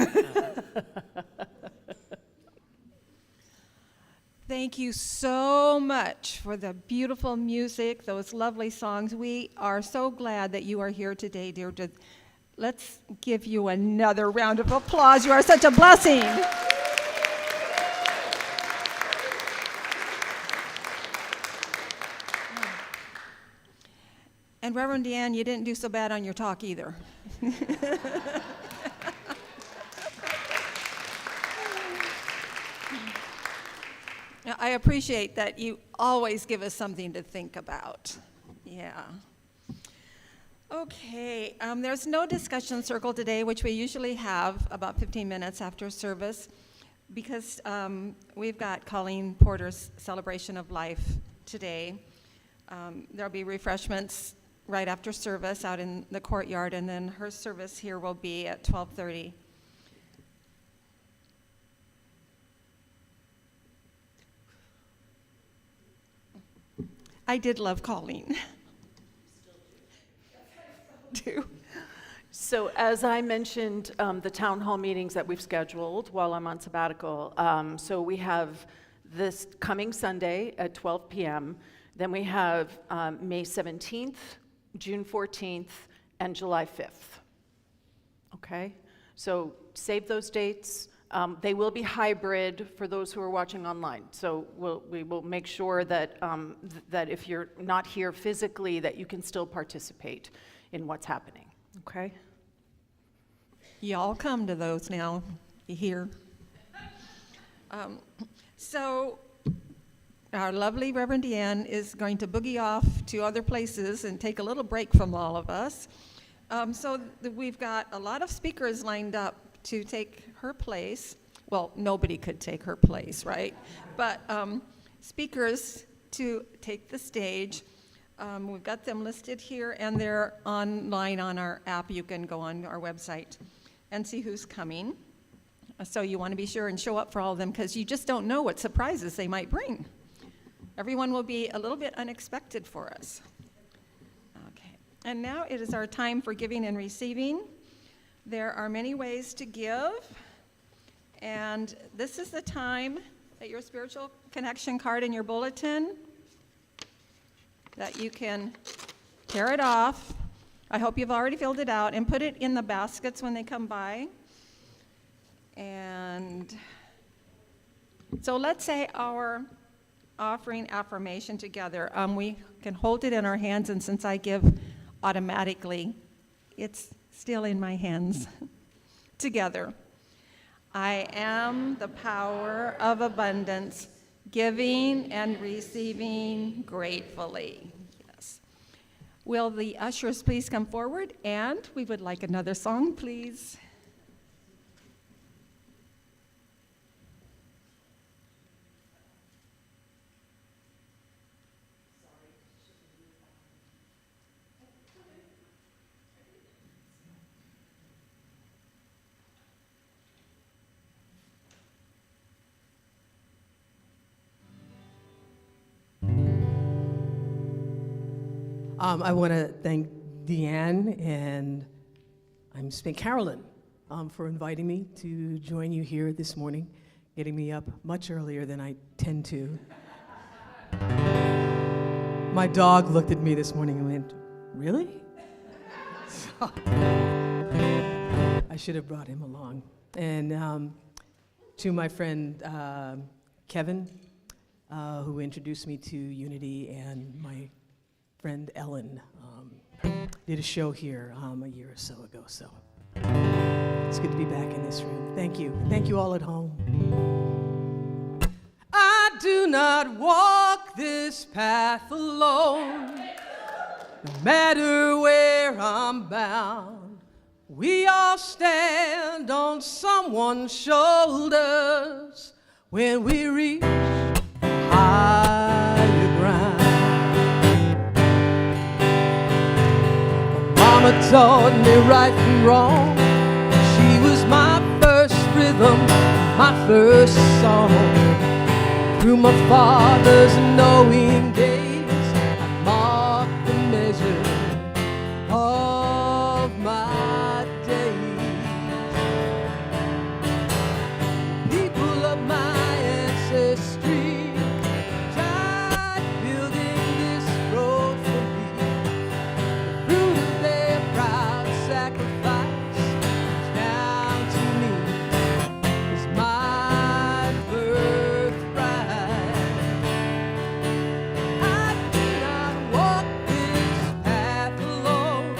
Thank you so much for the beautiful music, those lovely songs. We are so glad that you are here today, Deirdre. Let's give you another round of applause. You are such a blessing. And Reverend Deanne, you didn't do so bad on your talk either. Now, I appreciate that you always give us something to think about. Yeah. Okay, there's no discussion circle today, which we usually have about 15 minutes after service, because we've got Colleen Porter's celebration of life today. There'll be refreshments right after service out in the courtyard, and then her service here will be at 12:30. I did love Colleen. Do. So as I mentioned, the town hall meetings that we've scheduled while I'm on sabbatical, so we have this coming Sunday at 12 p.m., then we have May 17th, June 14th, and July 5th. Okay? So save those dates. They will be hybrid for those who are watching online. So we will make sure that, that if you're not here physically, that you can still participate in what's happening. Okay? Y'all come to those now, you hear? So our lovely Reverend Deanne is going to boogie off to other places and take a little break from all of us. We've got a lot of speakers lined up to take her place. Well, nobody could take her place, right? But speakers to take the stage. We've got them listed here, and they're online on our app. You can go on our website and see who's coming. So you want to be sure and show up for all of them, because you just don't know what surprises they might bring. Everyone will be a little bit unexpected for us. Okay, and now it is our time for giving and receiving. There are many ways to give, and this is the time that your spiritual connection card in your bulletin, that you can tear it off. I hope you've already filled it out, and put it in the baskets when they come by. And so let's say our offering affirmation together. We can hold it in our hands, and since I give automatically, it's still in my hands. Together. I am the power of abundance, giving and receiving gratefully. Yes. Will the ushers please come forward? And we would like another song, please. I want to thank Deanne and Carolyn for inviting me to join you here this morning, getting me up much earlier than I tend to. My dog looked at me this morning and went, "Really?" So, I should have brought him along. And to my friend Kevin, who introduced me to Unity, and my friend Ellen did a show here a year or so ago. So it's good to be back in this room. Thank you. Thank you all at home. I do not walk this path alone, no matter where I'm bound. We all stand on someone's shoulders when we reach higher ground. My mama taught me right from wrong. She was my first rhythm, my first song. Through my father's knowing days, I marked the measure of my days. People of my ancestry tried building this road for me. The fruit of their proud sacrifice down to me is my birthright. I do not walk this path alone,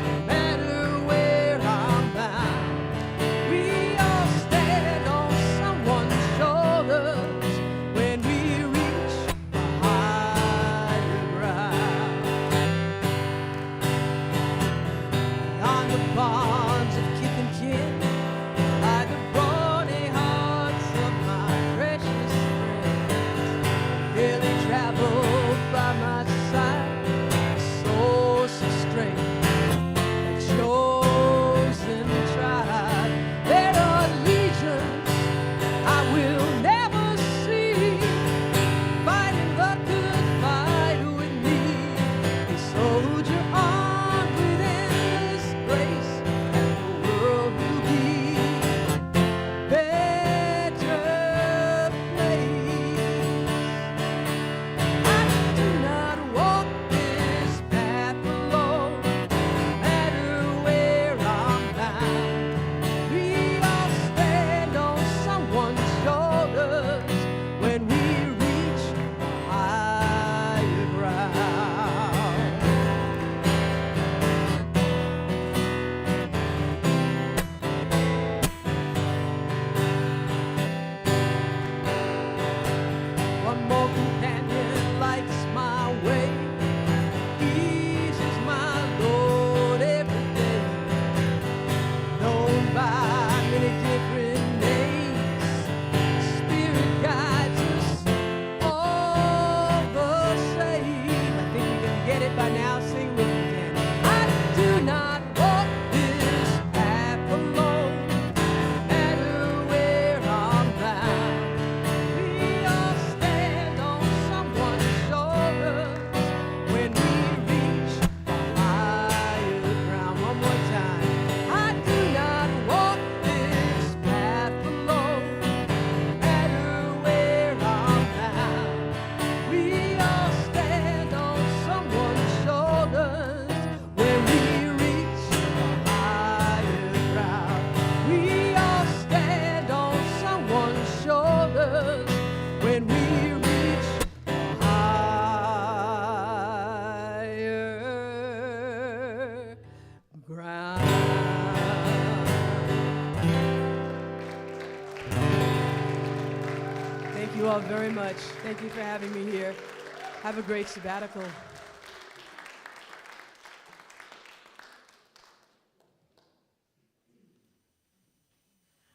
no matter where I'm bound. We all stand on someone's shoulders when we reach higher ground. Beyond the bonds of kith and kin, by the brawny hearts of my precious friends, daily travel by my side, a source of strength, a chosen tribe. There are legions I will never see, fighting the good fight with me. A soldier armed with endless grace, and the world will be a better place. I do not walk this path alone, no matter where I'm bound. We all stand on someone's shoulders when we reach higher ground. One more companion lights my way, eases my load every day. Known by many different names, Spirit guides us all the same. I think you can get it by now. Sing with me, Dan. I do not walk this path alone, no matter where I'm bound. We all stand on someone's shoulders when we reach higher ground. One more time. I do not walk this path alone, no matter where I'm bound. We all stand on someone's shoulders when we reach higher ground. We all stand on someone's shoulders when we reach higher ground. Thank you all very much. Thank you for having me here. Have a great sabbatical.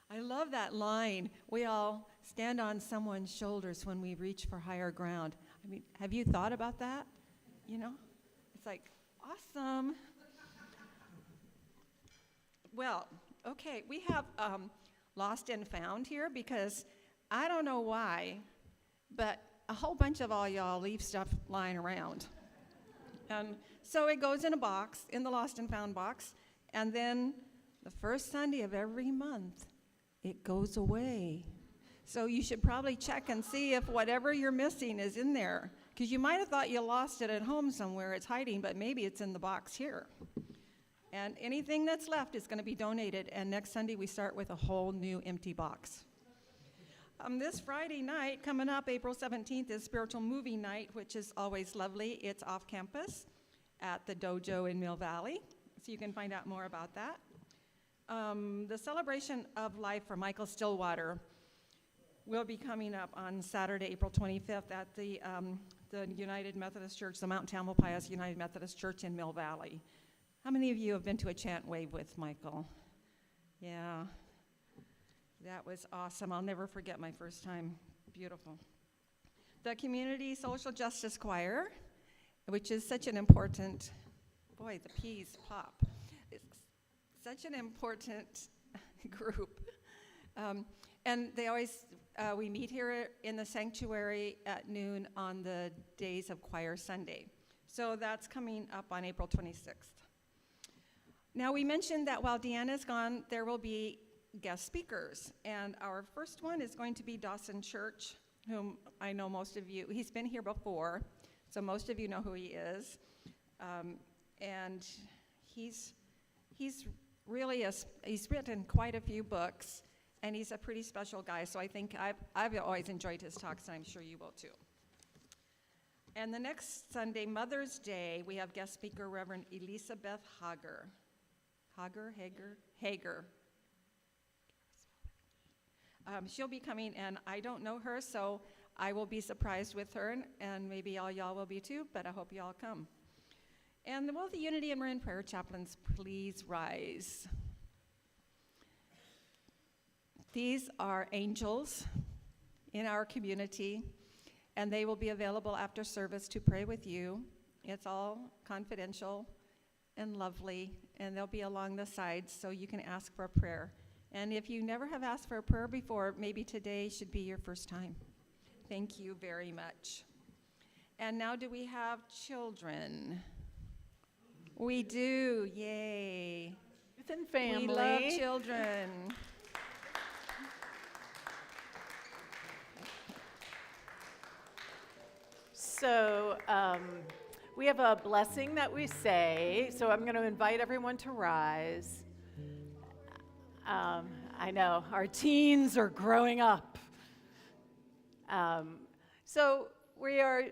I love that line. We all stand on someone's shoulders when we reach for higher ground. I mean, have you thought about that? You know, it's like, awesome. Well, okay, we have lost and found here because I don't know why, but a whole bunch of all y'all leave stuff lying around. And so it goes in a box, in the Lost and Found box, and then the first Sunday of every month, it goes away. So you should probably check and see if whatever you're missing is in there, because you might have thought you lost it at home somewhere, it's hiding, but maybe it's in the box here. And anything that's left is going to be donated, and next Sunday we start with a whole new empty box. This Friday night, coming up, April 17th, is Spiritual Movie Night, which is always lovely. It's off campus at the Dojo in Mill Valley, so you can find out more about that. The Celebration of Life for Michael Stillwater will be coming up on Saturday, April 25th at the United Methodist Church, the Mount Tamalpais United Methodist Church in Mill Valley. How many of you have been to a chant wave with Michael? Yeah. That was awesome. I'll never forget my first time. Beautiful. The Community Social Justice Choir, which is such an important, boy, the peas pop. It's such an important group. And they always, we meet here in the sanctuary at noon on the days of Choir Sunday. So that's coming up on April 26th. Now, we mentioned that while Deanna's gone, there will be guest speakers, and our first one is going to be Dawson Church, whom I know most of you, he's been here before, so most of you know who he is, and he's really he's written quite a few books, and he's a pretty special guy, so I think I've always enjoyed his talks, and I'm sure you will too. And the next Sunday, Mother's Day, we have guest speaker Reverend Elizabeth Hager. Hager. She'll be coming, and I don't know her, so I will be surprised with her, and maybe all y'all will be too, but I hope y'all come. And will the Unity and Marin Prayer Chaplains please rise? These are angels in our community, and they will be available after service to pray with you. It's all confidential and lovely, and they'll be along the sides so you can ask for a prayer. And if you never have asked for a prayer before, maybe today should be your first time. Thank you very much. And now do we have children? We do, yay. Youth and family. We love children. So we have a blessing that we say, so I'm going to invite everyone to rise. I know, our teens are growing up. So we are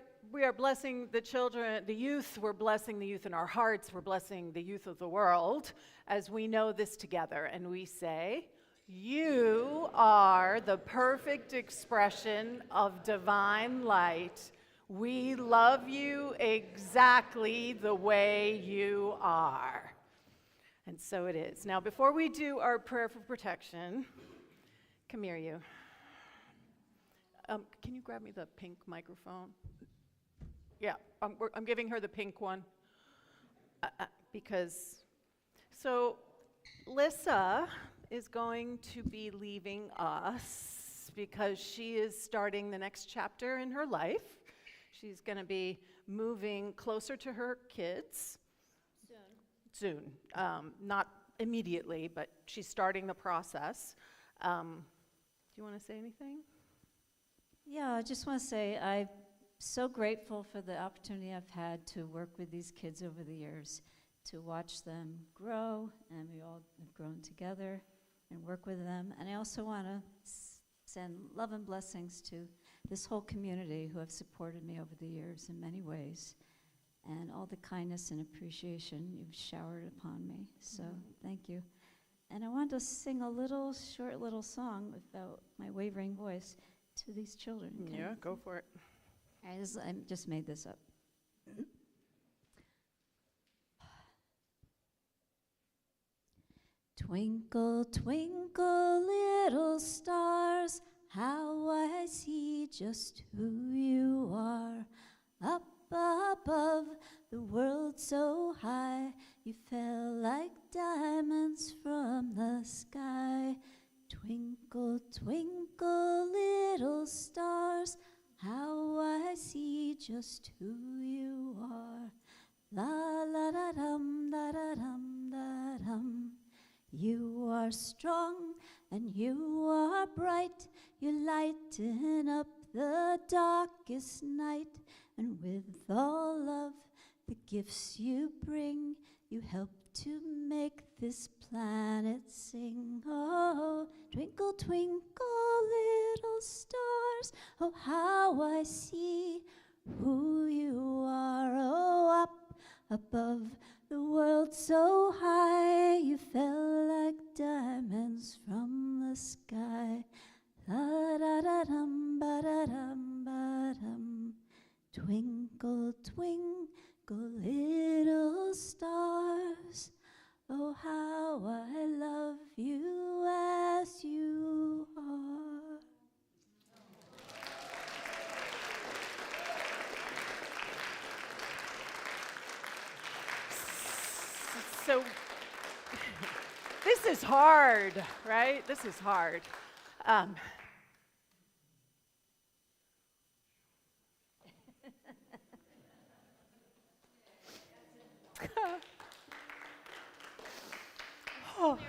blessing the children, the youth. We're blessing the youth in our hearts. We're blessing the youth of the world as we know this together. And we say, you are the perfect expression of divine light. We love you exactly the way you are. And so it is. Now, before we do our prayer for protection, come here, you. Can you grab me the pink microphone? Yeah, I'm giving her the pink one. So Lissa is going to be leaving us because she is starting the next chapter in her life. She's going to be moving closer to her kids. Soon. Not immediately, but she's starting the process. Do you want to say anything? Yeah, I just want to say I'm so grateful for the opportunity I've had to work with these kids over the years, to watch them grow, and we all have grown together and work with them. And I also want to send love and blessings to this whole community who have supported me over the years in many ways, and all the kindness and appreciation you've showered upon me. So thank you. And I wanted to sing a short little song about my wavering voice to these children. Yeah, go for it. I just made this up. Twinkle, twinkle, little stars, how I see just who you are. Up above the world so high, you fell like diamonds from the sky. Twinkle, twinkle, little stars, how I see just who you are. La la da dum da da dum da dum. You are strong and you are bright. You lighten up the darkest night. And with all of the gifts you bring, you help to make this planet sing. Oh, twinkle, twinkle, little stars. Oh, how I see who you are. Oh, up above the world so high, you fell like diamonds from the sky. La da da dum ba da dum ba dum. Twinkle, twinkle, little stars. Oh, how I love you as you are. So, this is hard, right? This is hard. Oh.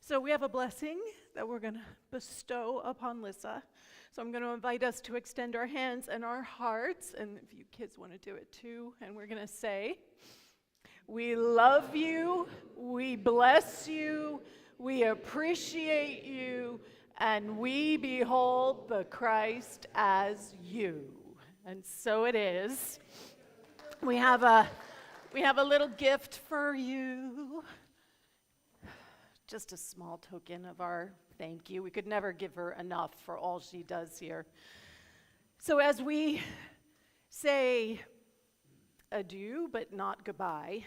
So we have a blessing that we're going to bestow upon Lissa. So I'm going to invite us to extend our hands and our hearts, and if you kids want to do it too, and we're going to say, we love you, we bless you, we appreciate you, and we behold the Christ as you. And so it is. We have a little gift for you. Just a small token of our thank you. We could never give her enough for all she does here. So as we say adieu, but not goodbye,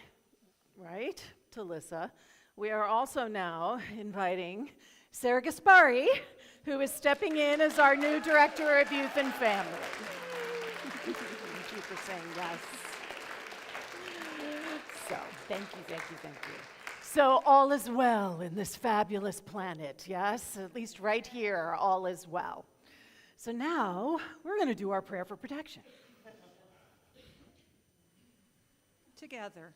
right, to Lissa, we are also now inviting Sarah Gaspari, who is stepping in as our new Director of Youth and Family. Thank you for saying yes. So, thank you. So, all is well in this fabulous planet, yes? At least right here, all is well. So now, we're going to do our prayer for protection. Together.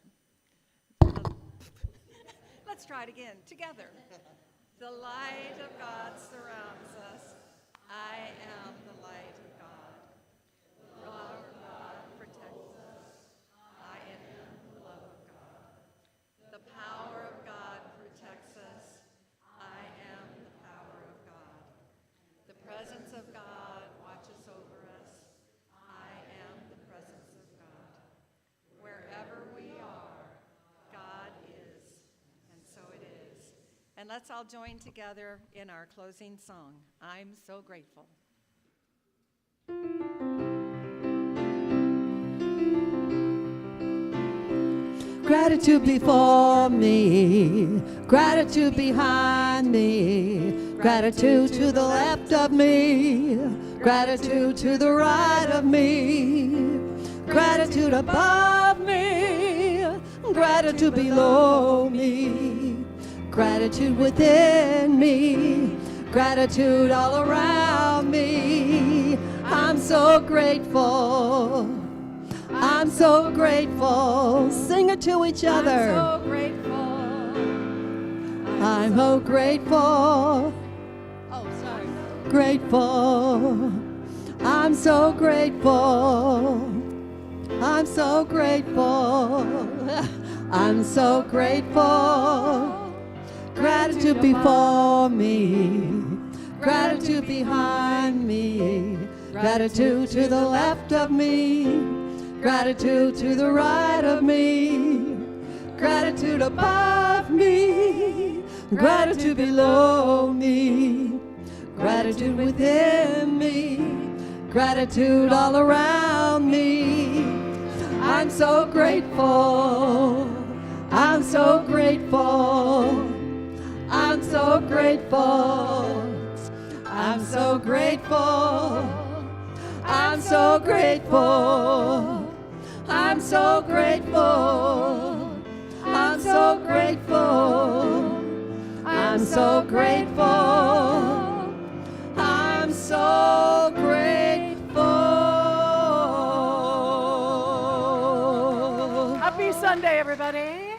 Let's try it again. Together. The light of God surrounds us. I am the light of God. The love of God protects us. I am the love of God. The power of God protects us. I am the power of God. The presence of God watches over us. I am the presence of God. Wherever we are, God is, and so it is. And let's all join together in our closing song, I'm So Grateful. Gratitude before me, gratitude behind me, gratitude to the left of me, gratitude to the right of me, gratitude above me, gratitude below me, gratitude within me, gratitude all around me. I'm so grateful. I'm so grateful. Sing it to each other. I'm so grateful. I'm so grateful. Oh, sorry. Grateful. I'm so grateful. I'm so grateful. I'm so grateful. Gratitude before me. Gratitude behind me. Gratitude to the left of me. Gratitude to the right of me, gratitude above me, gratitude below me, gratitude within me, gratitude all around me. I'm so grateful, I'm so grateful, I'm so grateful, I'm so grateful, I'm so grateful. I'm so grateful. I'm so grateful. I'm so grateful. I'm so grateful. Happy Sunday, everybody.